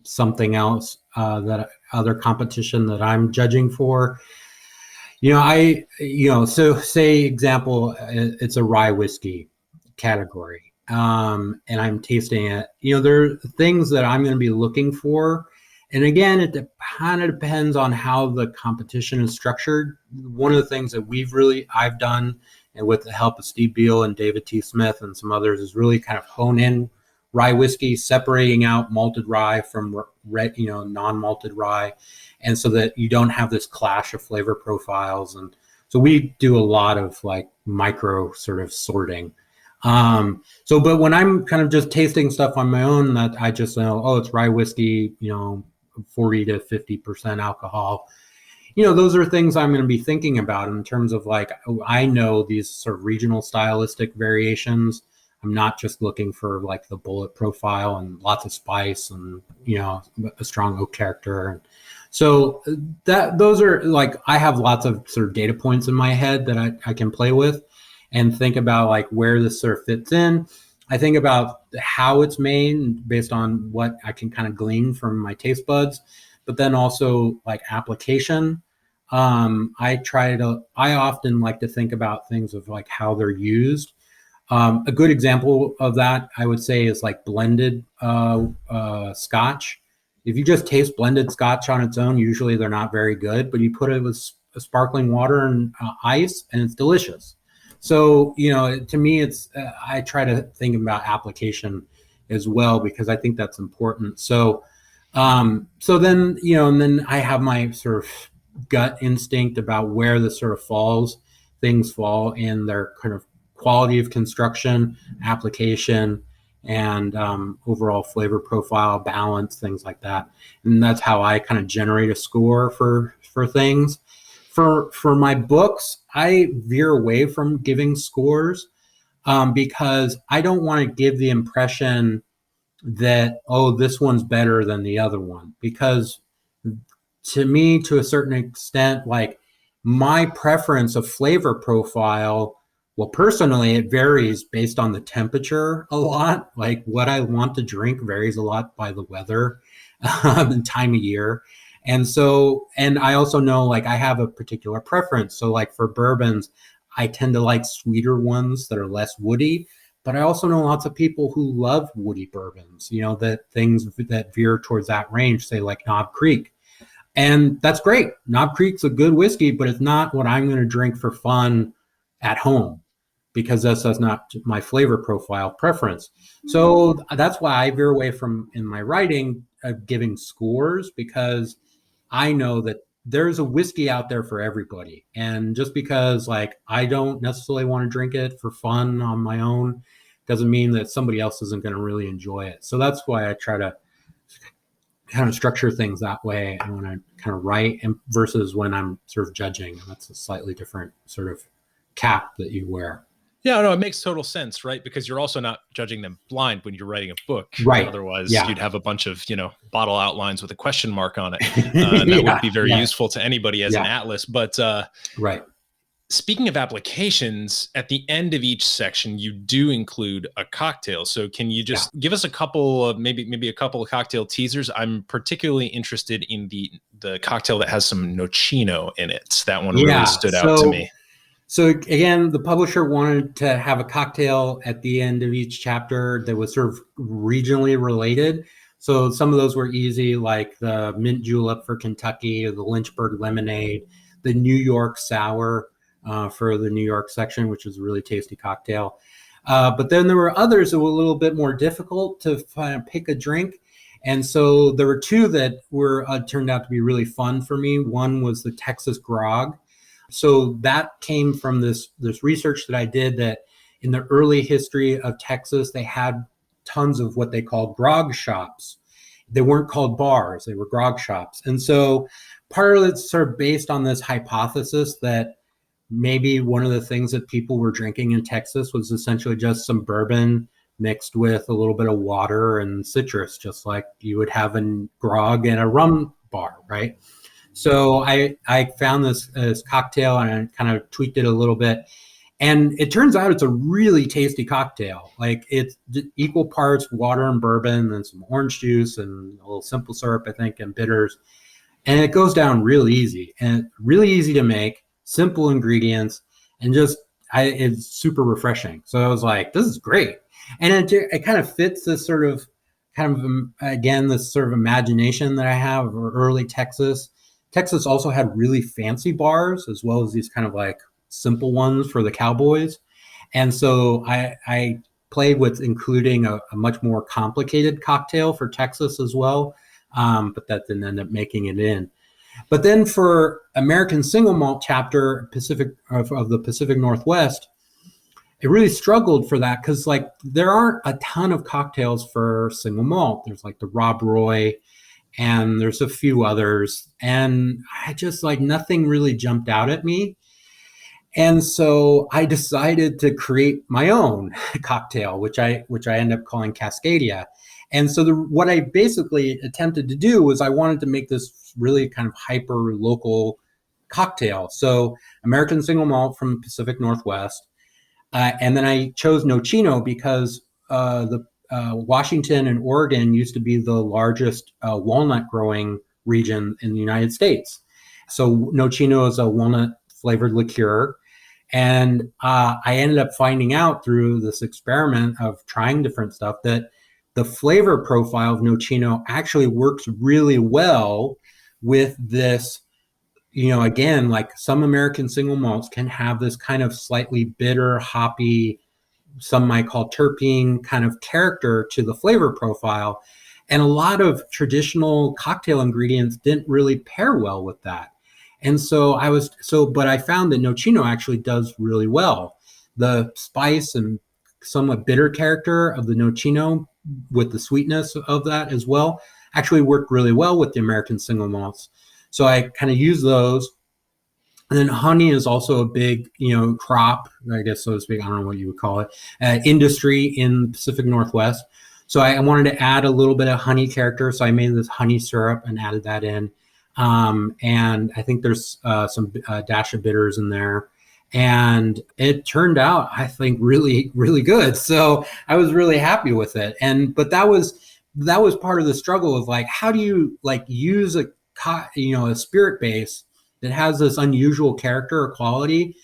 something else, that other competition that I'm judging for, so say example, it's a rye whiskey category, and I'm tasting it. There are things that I'm going to be looking for. And again, it kind of depends on how the competition is structured. One of the things that I've done, and with the help of Steve Beal and David T. Smith and some others, is really kind of hone in rye whiskey, separating out malted rye from non-malted rye. And so that you don't have this clash of flavor profiles. And so we do a lot of like micro sort of sorting. But when I'm kind of just tasting stuff on my own, that I just know, oh, it's rye whiskey, 40 to 50% alcohol. Those are things I'm going to be thinking about in terms of like, I know these sort of regional stylistic variations. I'm not just looking for like the bullet profile and lots of spice and, a strong oak character. And so those are like, I have lots of sort of data points in my head that I can play with and think about like where this sort of fits in. I think about how it's made based on what I can kind of glean from my taste buds, but then also like application. I often like to think about things of like how they're used. A good example of that, I would say, is like blended Scotch. If you just taste blended Scotch on its own, usually they're not very good, but you put it with sparkling water and ice and it's delicious. So, to me, it's I try to think about application as well, because I think that's important. So then, and then I have my sort of gut instinct about where the sort of things fall in their kind of quality of construction, application, and overall flavor profile, balance, things like that. And that's how I kind of generate a score for things. For my books, I veer away from giving scores because I don't want to give the impression that, oh, this one's better than the other one. Because to me, to a certain extent, like my preference of flavor profile, well, personally, it varies based on the temperature a lot. Like what I want to drink varies a lot by the weather and time of year. And so, and I also know like I have a particular preference. So like for bourbons, I tend to like sweeter ones that are less woody. But I also know lots of people who love woody bourbons, you know, that things that veer towards that range, say like Knob Creek. And that's great. Knob Creek's a good whiskey, but it's not what I'm going to drink for fun at home because that's not my flavor profile preference. So that's why I veer away from, in my writing, giving scores, because I know that there's a whiskey out there for everybody. And just because like I don't necessarily want to drink it for fun on my own doesn't mean that somebody else isn't going to really enjoy it. So that's why I try to kind of structure things that way and when I kind of write and versus when I'm sort of judging. And that's a slightly different sort of cap that you wear. Yeah, no, it makes total sense, right? Because you're also not judging them blind when you're writing a book. Right. Otherwise, you'd have a bunch of, bottle outlines with a question mark on it. And that would be very useful to anybody as an atlas. But right. Speaking of applications, at the end of each section, you do include a cocktail. So can you just give us a couple of maybe a couple of cocktail teasers? I'm particularly interested in the cocktail that has some nocino in it. That one really stood out to me. So again, the publisher wanted to have a cocktail at the end of each chapter that was sort of regionally related. So some of those were easy, like the mint julep for Kentucky, or the Lynchburg lemonade, the New York sour for the New York section, which is a really tasty cocktail. But then there were others that were a little bit more difficult to pick a drink. And so there were two that were turned out to be really fun for me. One was the Texas Grog. So that came from this research that I did, that in the early history of Texas, they had tons of what they called grog shops. They weren't called bars, they were grog shops. And so part of it's sort of based on this hypothesis that maybe one of the things that people were drinking in Texas was essentially just some bourbon mixed with a little bit of water and citrus, just like you would have a grog in a rum bar, right? So I found this cocktail and I kind of tweaked it a little bit. And it turns out it's a really tasty cocktail. Like it's equal parts water and bourbon and some orange juice and a little simple syrup, I think, and bitters. And it goes down real easy and really easy to make, simple ingredients, and just it's super refreshing. So I was like, this is great. And it kind of fits this sort of again, this sort of imagination that I have of early Texas. Texas also had really fancy bars as well as these kind of like simple ones for the cowboys. And so I played with including a much more complicated cocktail for Texas as well. But that didn't end up making it in. But then for American Single Malt chapter of the Pacific Northwest, it really struggled for that because like there aren't a ton of cocktails for single malt. There's like the Rob Roy, and there's a few others, and I just like nothing really jumped out at me. And so I decided to create my own cocktail, which I ended up calling Cascadia. And so what I basically attempted to do was I wanted to make this really kind of hyper local cocktail. So American Single Malt from Pacific Northwest. And then I chose Nocino because Washington and Oregon used to be the largest walnut growing region in the United States. So Nocino is a walnut flavored liqueur. And I ended up finding out through this experiment of trying different stuff that the flavor profile of Nocino actually works really well with this, again, like some American single malts can have this kind of slightly bitter, hoppy, some might call terpene kind of character to the flavor profile. And a lot of traditional cocktail ingredients didn't really pair well with that. And so but I found that Nocino actually does really well. The spice and somewhat bitter character of the Nocino with the sweetness of that as well actually worked really well with the American single malts. So I kind of use those. And then honey is also a big, crop, I guess, so to speak. I don't know what you would call it, industry in the Pacific Northwest. So I wanted to add a little bit of honey character. So I made this honey syrup and added that in. And I think there's some dash of bitters in there. And it turned out, I think, really, really good. So I was really happy with it. But that was part of the struggle of like, how do you like use a spirit base that has this unusual character or quality,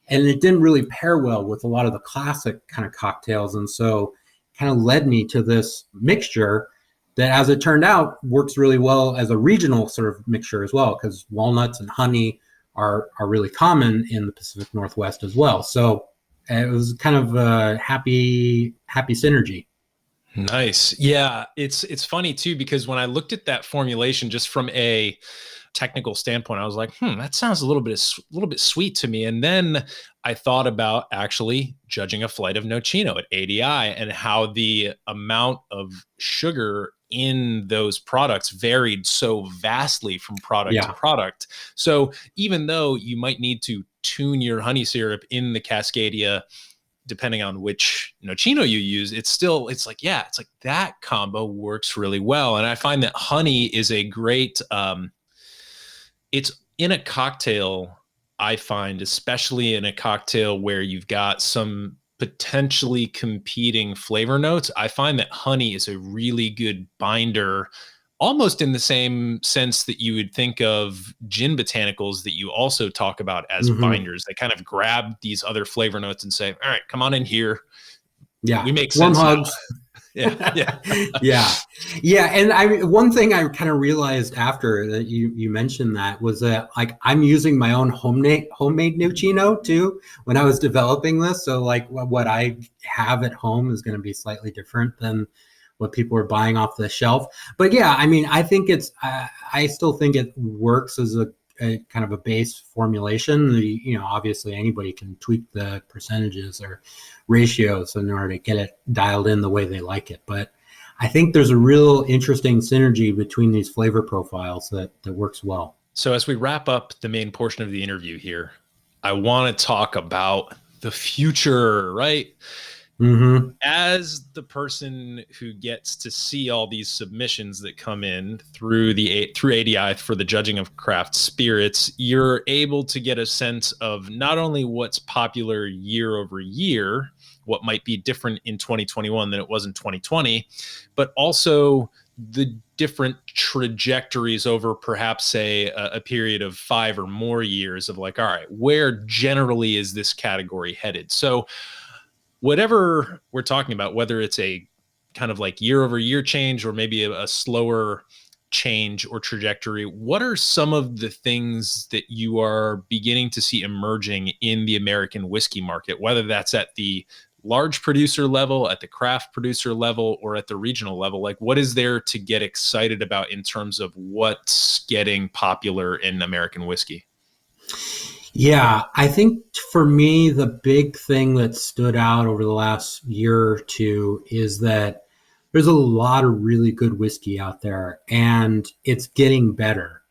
and it didn't really pair well with a lot of the classic kind of cocktails. And so kind of led me to this mixture that, as it turned out, works really well as a regional sort of mixture as well, because walnuts and honey are really common in the Pacific Northwest as well. So it was kind of a happy synergy. Nice. Yeah, it's funny too, because when I looked at that formulation just from a technical standpoint, I was like, that sounds a little bit sweet to me. And then I thought about actually judging a flight of Nocino at ADI and how the amount of sugar in those products varied so vastly from product to product. So even though you might need to tune your honey syrup in the Cascadia, depending on which Nocino you use, it's like that combo works really well. And I find that honey is a great, it's in a cocktail, I find, especially in a cocktail where you've got some potentially competing flavor notes, I find that honey is a really good binder, almost in the same sense that you would think of gin botanicals that you also talk about as binders. They kind of grab these other flavor notes and say, all right, come on in here. Yeah. We make sense. Warm hugs. Yeah. And one thing I kind of realized after that you mentioned that was that like I'm using my own homemade Nocino too when I was developing this. So like what I have at home is going to be slightly different than what people are buying off the shelf. But yeah, I mean, I think I still think it works as a kind of a base formulation. Obviously anybody can tweak the percentages or ratios in order to get it dialed in the way they like it. But I think there's a real interesting synergy between these flavor profiles that works well. So as we wrap up the main portion of the interview here, I want to talk about the future, right? Mm-hmm. As the person who gets to see all these submissions that come in through ADI for the judging of craft spirits, you're able to get a sense of not only what's popular year over year, what might be different in 2021 than it was in 2020, but also the different trajectories over perhaps say a period of 5 or more years of like, all right, where generally is this category headed? So whatever we're talking about, whether it's a kind of like year over year change or maybe a slower change or trajectory, what are some of the things that you are beginning to see emerging in the American whiskey market, whether that's at the large producer level, at the craft producer level, or at the regional level? Like, what is there to get excited about in terms of what's getting popular in American whiskey? Yeah, I think for me, the big thing that stood out over the last year or two is that there's a lot of really good whiskey out there and it's getting better.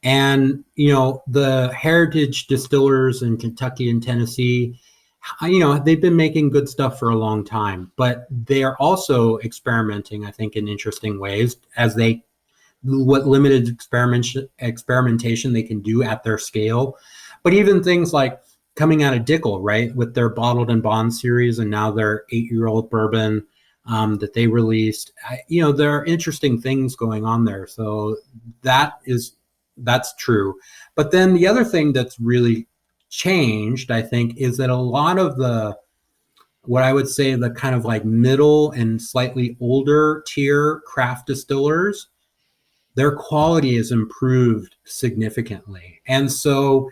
And, the heritage distillers in Kentucky and Tennessee, they've been making good stuff for a long time, but they are also experimenting, I think, in interesting ways what limited experimentation they can do at their scale. But even things like coming out of Dickel, right, with their Bottled and Bond series and now their 8-year-old bourbon that they released, there are interesting things going on there. So that's true. But then the other thing that's really changed, I think, is that a lot of what I would say the kind of like middle and slightly older tier craft distillers, their quality has improved significantly. And so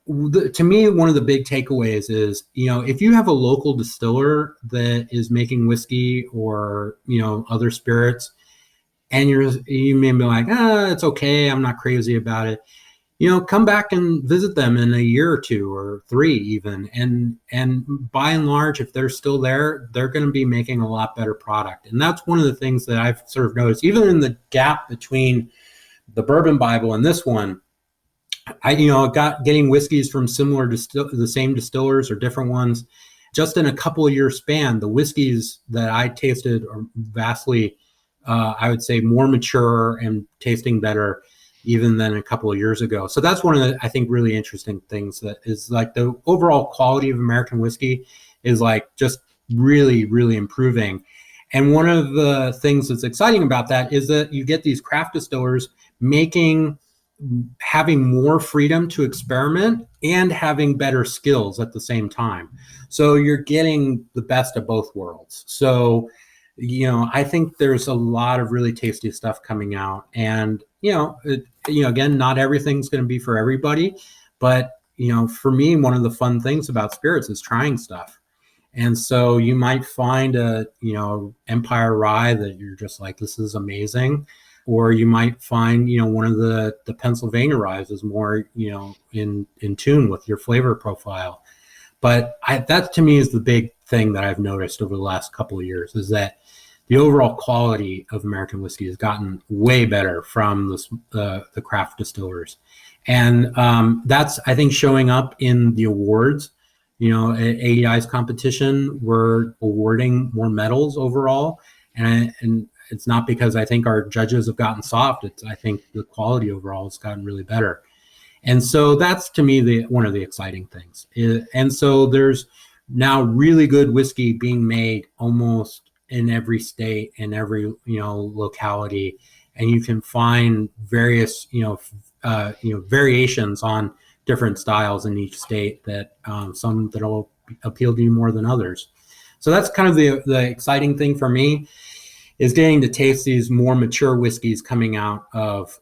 to me, one of the big takeaways is, if you have a local distiller that is making whiskey or, other spirits, and you may be like, it's okay, I'm not crazy about it. Come back and visit them in a year or 2 or 3 even. And by and large, if they're still there, they're going to be making a lot better product. And that's one of the things that I've sort of noticed, even in the gap between the Bourbon Bible and this one. getting whiskeys from the same distillers or different ones. Just in a couple of years span, the whiskeys that I tasted are vastly, I would say, more mature and tasting better even than a couple of years ago. So that's one of the, I think, really interesting things, that is like the overall quality of American whiskey is like just really, really improving. And one of the things that's exciting about that is that you get these craft distillers having more freedom to experiment and having better skills at the same time. So you're getting the best of both worlds. So, I think there's a lot of really tasty stuff coming out, and, again, not everything's going to be for everybody, but, for me, one of the fun things about spirits is trying stuff. And so you might find a, Empire Rye that you're just like, this is amazing. Or you might find, one of the Pennsylvania ryes is more, in tune with your flavor profile. But that to me is the big thing that I've noticed over the last couple of years, is that the overall quality of American whiskey has gotten way better from the craft distillers. And that's, I think, showing up in the awards. At AEI's competition, we're awarding more medals overall. And it's not because I think our judges have gotten soft. I think the quality overall has gotten really better. And so that's, to me, one of the exciting things. And so there's now really good whiskey being made almost in every state and every, locality. And you can find various, variations on different styles in each state, that some that'll appeal to you more than others. So that's kind of the exciting thing for me, is getting to taste these more mature whiskeys coming out of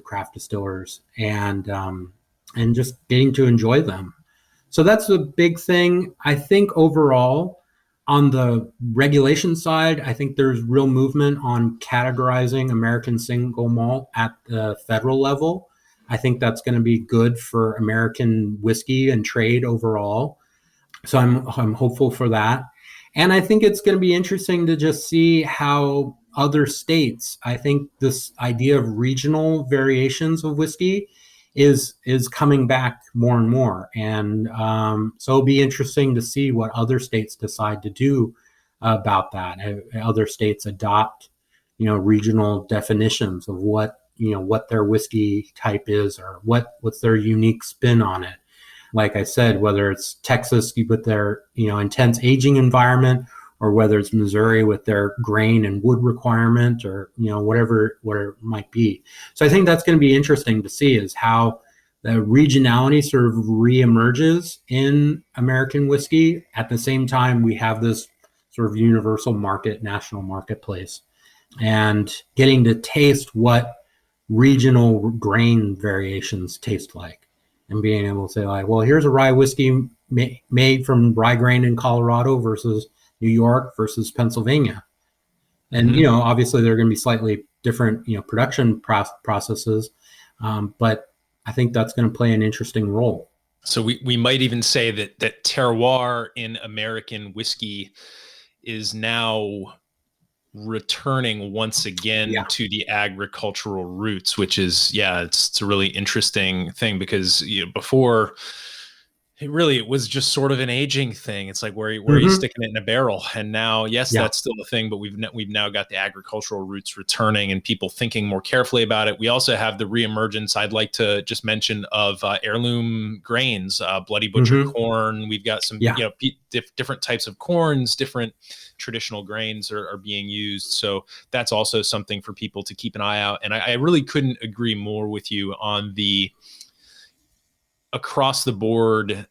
craft distillers, and just getting to enjoy them. So that's a big thing. I think overall, on the regulation side, I think there's real movement on categorizing American single malt at the federal level. I think that's going to be good for American whiskey and trade overall. So I'm hopeful for that. And I think it's going to be interesting to just see how other states, I think this idea of regional variations of whiskey is coming back more and more. And so it'll be interesting to see what other states decide to do about that. Other states adopt, regional definitions of what their whiskey type is, or what's their unique spin on it. Like I said, whether it's Texas with their, intense aging environment, or whether it's Missouri with their grain and wood requirement, or, whatever it might be. So I think that's going to be interesting to see, is how the regionality sort of reemerges in American whiskey. At the same time, we have this sort of universal market, national marketplace, and getting to taste what regional grain variations taste like, and being able to say, like, well, here's a rye whiskey made from rye grain in Colorado versus New York versus Pennsylvania. And, obviously they're going to be slightly different, production processes. But I think that's going to play an interesting role. So we might even say that terroir in American whiskey is now returning once again to the agricultural roots, which is, it's a really interesting thing, because before it was just sort of an aging thing. It's like, where are you sticking it in a barrel? And now, that's still a thing, but we've now got the agricultural roots returning, and people thinking more carefully about it. We also have the reemergence, I'd like to just mention, of heirloom grains, Bloody Butcher corn. We've got some different types of corns, different traditional grains are being used. So that's also something for people to keep an eye out. And I really couldn't agree more with you on the across the board,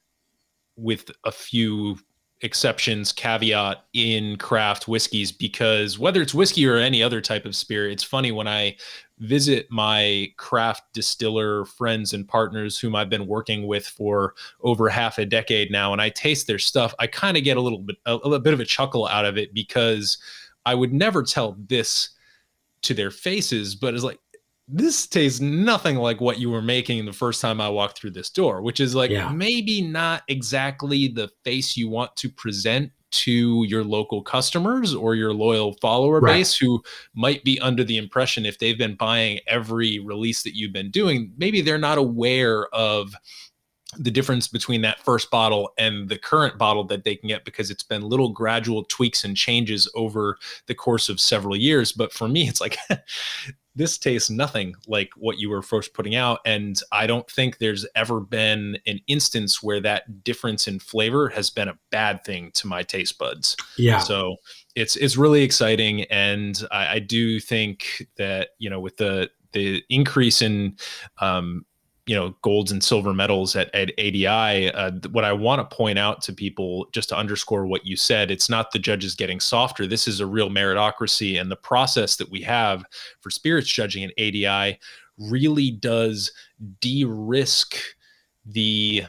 with a few exceptions, caveat, in craft whiskeys, because whether it's whiskey or any other type of spirit, it's funny when I visit my craft distiller friends and partners whom I've been working with for over half a decade now, and I taste their stuff, I kind of get a little bit of a chuckle out of it, because I would never tell this to their faces, but it's like, this tastes nothing like what you were making the first time I walked through this door, which is like maybe not exactly the face you want to present to your local customers or your loyal follower base who might be under the impression, if they've been buying every release that you've been doing, maybe they're not aware of the difference between that first bottle and the current bottle that they can get, because it's been little gradual tweaks and changes over the course of several years. But for me, it's like, this tastes nothing like what you were first putting out. And I don't think there's ever been an instance where that difference in flavor has been a bad thing to my taste buds. Yeah. So it's really exciting. And I do think that, with the increase in, golds and silver medals at ADI, what I want to point out to people, just to underscore what you said, it's not the judges getting softer. This is a real meritocracy, and the process that we have for spirits judging at ADI really does de-risk the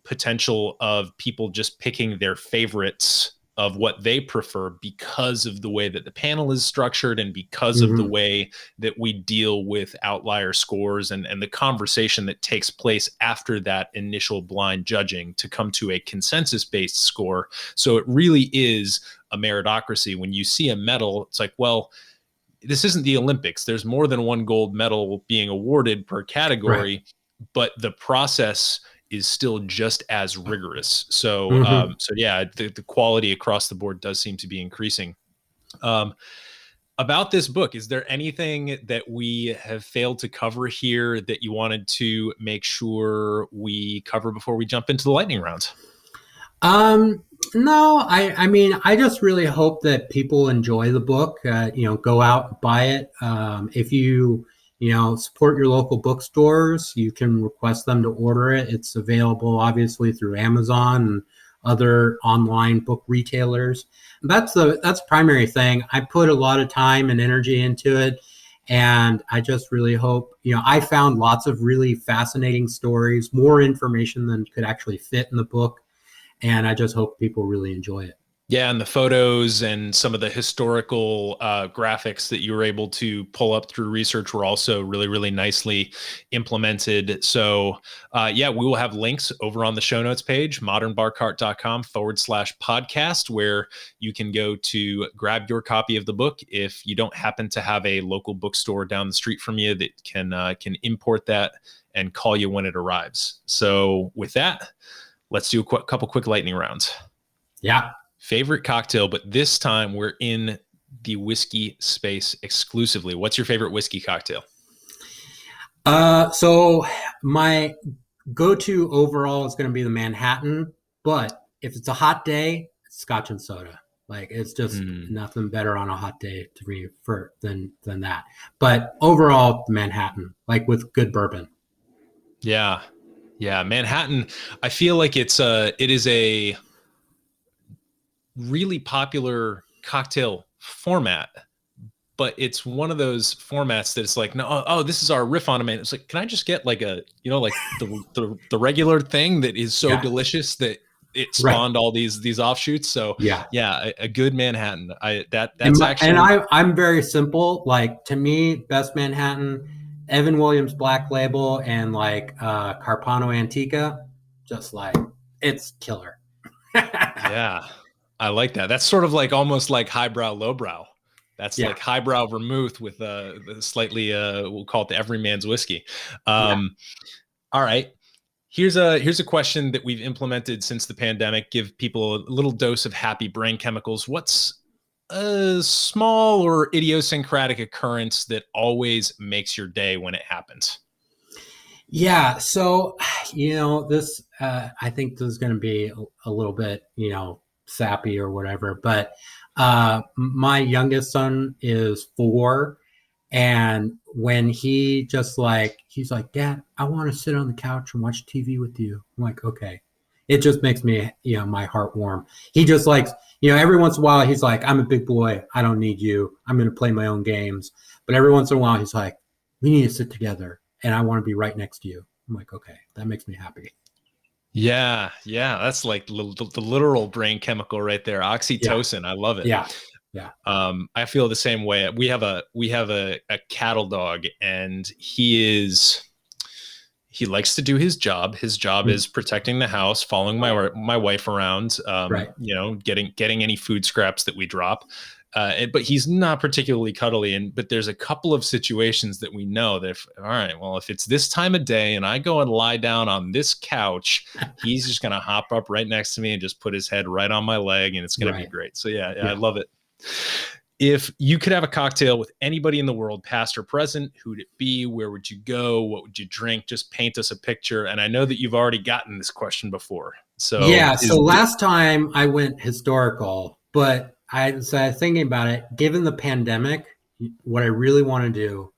potential of people just picking their favorites of what they prefer, because of the way that the panel is structured and because of the way that we deal with outlier scores and the conversation that takes place after that initial blind judging to come to a consensus-based score. So it really is a meritocracy. When you see a medal, it's like, well, this isn't the Olympics. There's more than one gold medal being awarded per category, but the process is still just as rigorous. So, the quality across the board does seem to be increasing. About this book, is there anything that we have failed to cover here that you wanted to make sure we cover before we jump into the lightning round? No, I mean, I just really hope that people enjoy the book, go out and buy it. If you support your local bookstores, you can request them to order it. It's available obviously through Amazon and other online book retailers. That's the primary thing. I put a lot of time and energy into it, and I just really hope, I found lots of really fascinating stories, more information than could actually fit in the book, and I just hope people really enjoy it. Yeah, and the photos and some of the historical graphics that you were able to pull up through research were also really, really nicely implemented. So we will have links over on the show notes page, modernbarcart.com/podcast, where you can go to grab your copy of the book if you don't happen to have a local bookstore down the street from you that can import that and call you when it arrives. So with that, let's do a couple quick lightning rounds. Yeah. Favorite cocktail, but this time we're in the whiskey space exclusively. What's your favorite whiskey cocktail? So my go-to overall is going to be the Manhattan, but if it's a hot day, it's Scotch and soda. Like, it's just nothing better on a hot day to me than that. But overall, the Manhattan, like with good bourbon. Yeah, Manhattan. I feel like it is a really popular cocktail format, but it's one of those formats that it's like, no, this is our riff on a man. It's like, can I just get like the regular thing that is so delicious that it spawned all these offshoots? So a good Manhattan. I'm very simple. Like, to me, best Manhattan, Evan Williams Black Label and like Carpano Antica, just like, it's killer. Yeah. I like that. That's sort of like almost like highbrow, lowbrow. That's like highbrow vermouth with the slightly, we'll call it the everyman's whiskey. All right. Here's a question that we've implemented since the pandemic. Give people a little dose of happy brain chemicals. What's a small or idiosyncratic occurrence that always makes your day when it happens? Yeah. So, this, I think this is going to be a little bit, sappy or whatever, but my youngest son is 4, and when he's like, Dad, I want to sit on the couch and watch TV with you. I'm like, okay. It just makes me, my heart warm. He just likes, every once in a while he's like, I'm a big boy, I don't need you, I'm going to play my own games. But every once in a while he's like, we need to sit together and I want to be right next to you. I'm like, okay, that makes me happy. Yeah, that's like the literal brain chemical right there, oxytocin. I love it. Yeah. I feel the same way. We have a cattle dog, and he he likes to do his job. His job is protecting the house, following my wife around, Right. getting any food scraps that we drop. But he's not particularly cuddly. But there's a couple of situations that we know that, if it's this time of day and I go and lie down on this couch, he's just going to hop up right next to me and just put his head right on my leg, and it's going to be great. So yeah, I love it. If you could have a cocktail with anybody in the world, past or present, who would it be? Where would you go? What would you drink? Just paint us a picture. And I know that you've already gotten this question before. So last time I went historical, but I was thinking about it. Given the pandemic, what I really want to do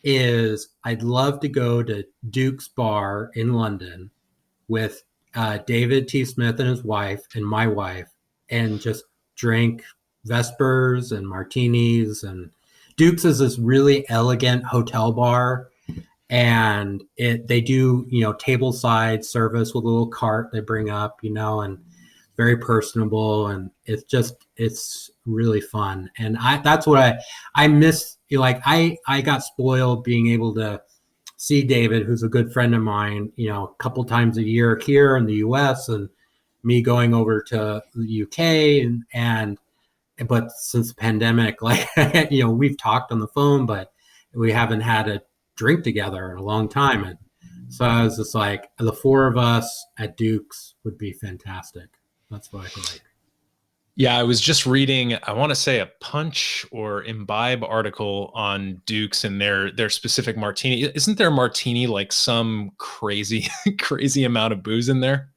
is I'd love to go to Duke's Bar in London with David T. Smith and his wife and my wife, and just drink Vespers and martinis. And Duke's is this really elegant hotel bar, and they do tableside service with a little cart they bring up, and very personable, and it's really fun. And that's what I miss. I got spoiled being able to see David, who's a good friend of mine, a couple times a year here in the US, and me going over to the UK, but since the pandemic, we've talked on the phone, but we haven't had a drink together in a long time. And so I was just like, the four of us at Duke's would be fantastic. That's what I think. Yeah, I was just reading, I want to say a Punch or Imbibe article on Duke's and their specific martini. Isn't their martini like some crazy amount of booze in there?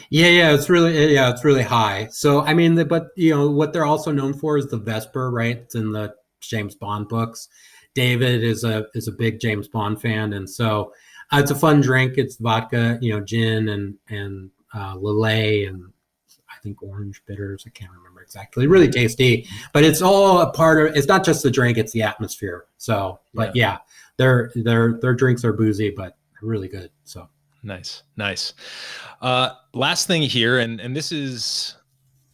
Yeah, it's really high. So I mean, but what they're also known for is the Vesper, right? It's in the James Bond books. David is a big James Bond fan, and so it's a fun drink. It's vodka, gin and Lillet, and I think orange bitters. I can't remember exactly. Really tasty, but it's all a part of. It's not just the drink; it's the atmosphere. So, but yeah, their drinks are boozy, but really good. So. Nice. Last thing here, and this is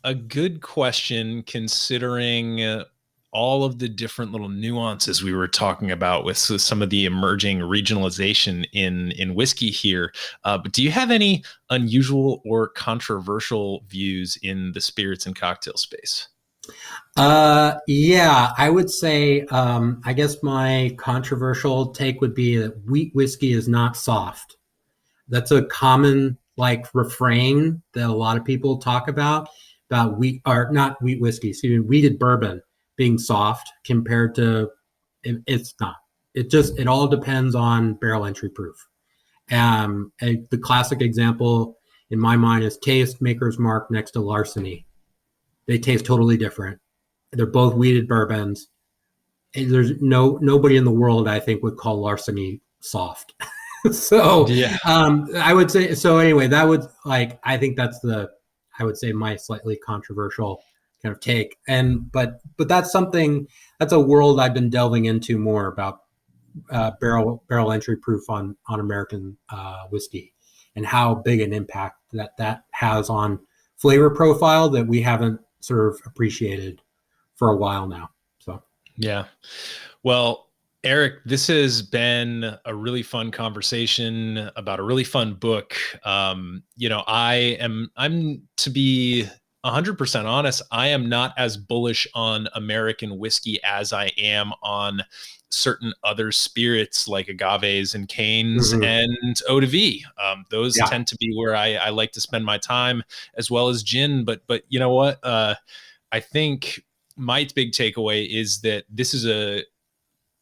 a good question considering all of the different little nuances we were talking about with some of the emerging regionalization in whiskey here. But do you have any unusual or controversial views in the spirits and cocktail space? Yeah, I would say, I guess my controversial take would be that wheat whiskey is not soft. That's a common refrain that a lot of people talk about wheat, or not wheat whiskey, wheated bourbon being soft compared to, it's not. It all depends on barrel entry proof. The classic example in my mind is Taste, Maker's Mark next to Larceny. They taste totally different. They're both wheated bourbons. And there's nobody in the world I think would call Larceny soft. So yeah. I would say, so anyway, that would I think that's I would say my slightly controversial kind of take. But that's that's a world I've been delving into more about barrel entry proof on American whiskey, and how big an impact that has on flavor profile that we haven't sort of appreciated for a while now. So, yeah. Well, Eric, this has been a really fun conversation about a really fun book. I'm to be 100% honest, I am not as bullish on American whiskey as I am on certain other spirits like agaves and canes and eau de vie. Those tend to be where I like to spend my time, as well as gin. But you know what? I think my big takeaway is that this is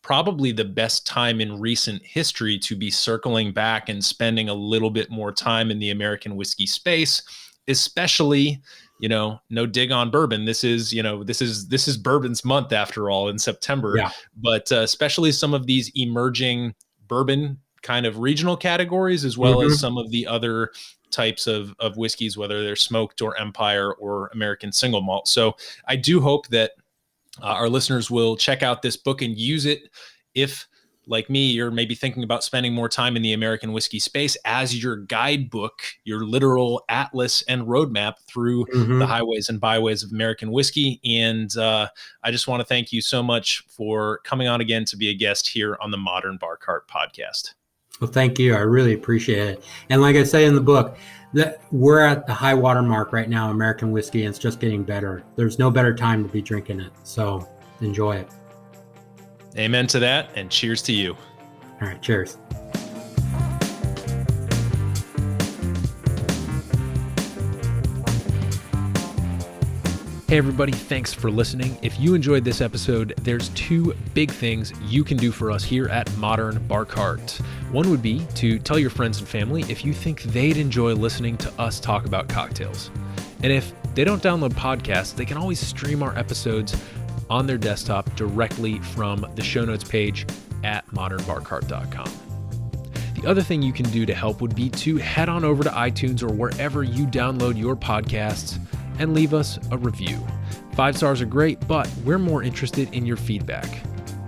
probably the best time in recent history to be circling back and spending a little bit more time in the American whiskey space, especially, no dig on bourbon. This is bourbon's month after all in September, but especially some of these emerging bourbon kind of regional categories, as well as some of the other types of whiskeys, whether they're smoked or Empire or American single malt. So I do hope that our listeners will check out this book and use it if, like me, you're maybe thinking about spending more time in the American whiskey space as your guidebook, your literal atlas and roadmap through the highways and byways of American whiskey. And I just want to thank you so much for coming on again to be a guest here on the Modern Bar Cart podcast. Well, thank you. I really appreciate it. And like I say in the book, that we're at the high water mark right now, American whiskey, and it's just getting better. There's no better time to be drinking it. So enjoy it. Amen to that, and cheers to you. All right, cheers. Hey everybody, thanks for listening. If you enjoyed this episode, there's two big things you can do for us here at Modern Bar Cart. One would be to tell your friends and family if you think they'd enjoy listening to us talk about cocktails. And if they don't download podcasts, they can always stream our episodes on their desktop directly from the show notes page at modernbarcart.com. The other thing you can do to help would be to head on over to iTunes or wherever you download your podcasts and leave us a review. 5 stars are great, but we're more interested in your feedback.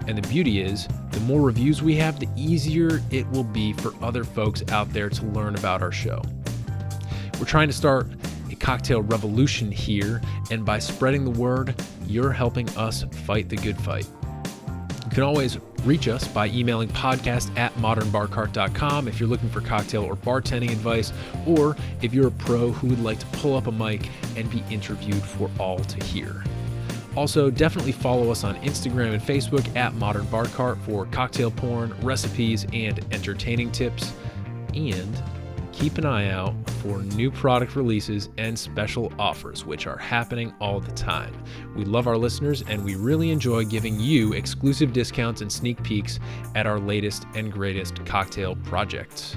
And the beauty is, the more reviews we have, the easier it will be for other folks out there to learn about our show. We're trying to start a cocktail revolution here, and by spreading the word, you're helping us fight the good fight. You can always reach us by emailing podcast@modernbarcart.com if you're looking for cocktail or bartending advice, or if you're a pro who would like to pull up a mic and be interviewed for all to hear. Also, definitely follow us on Instagram and Facebook at Modern Bar Cart for cocktail porn, recipes, and entertaining tips. And keep an eye out for new product releases and special offers, which are happening all the time. We love our listeners, and we really enjoy giving you exclusive discounts and sneak peeks at our latest and greatest cocktail projects.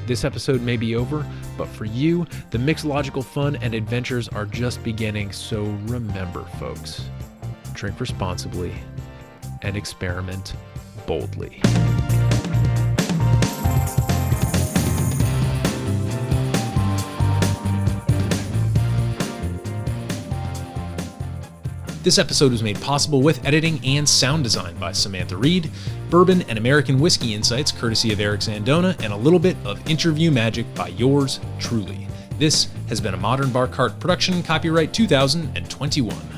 This episode may be over, but for you, the mixological fun and adventures are just beginning, so remember, folks, drink responsibly and experiment boldly. This episode was made possible with editing and sound design by Samantha Reed, bourbon and American whiskey insights courtesy of Eric Zandona, and a little bit of interview magic by yours truly. This has been a Modern Bar Cart production, copyright 2021.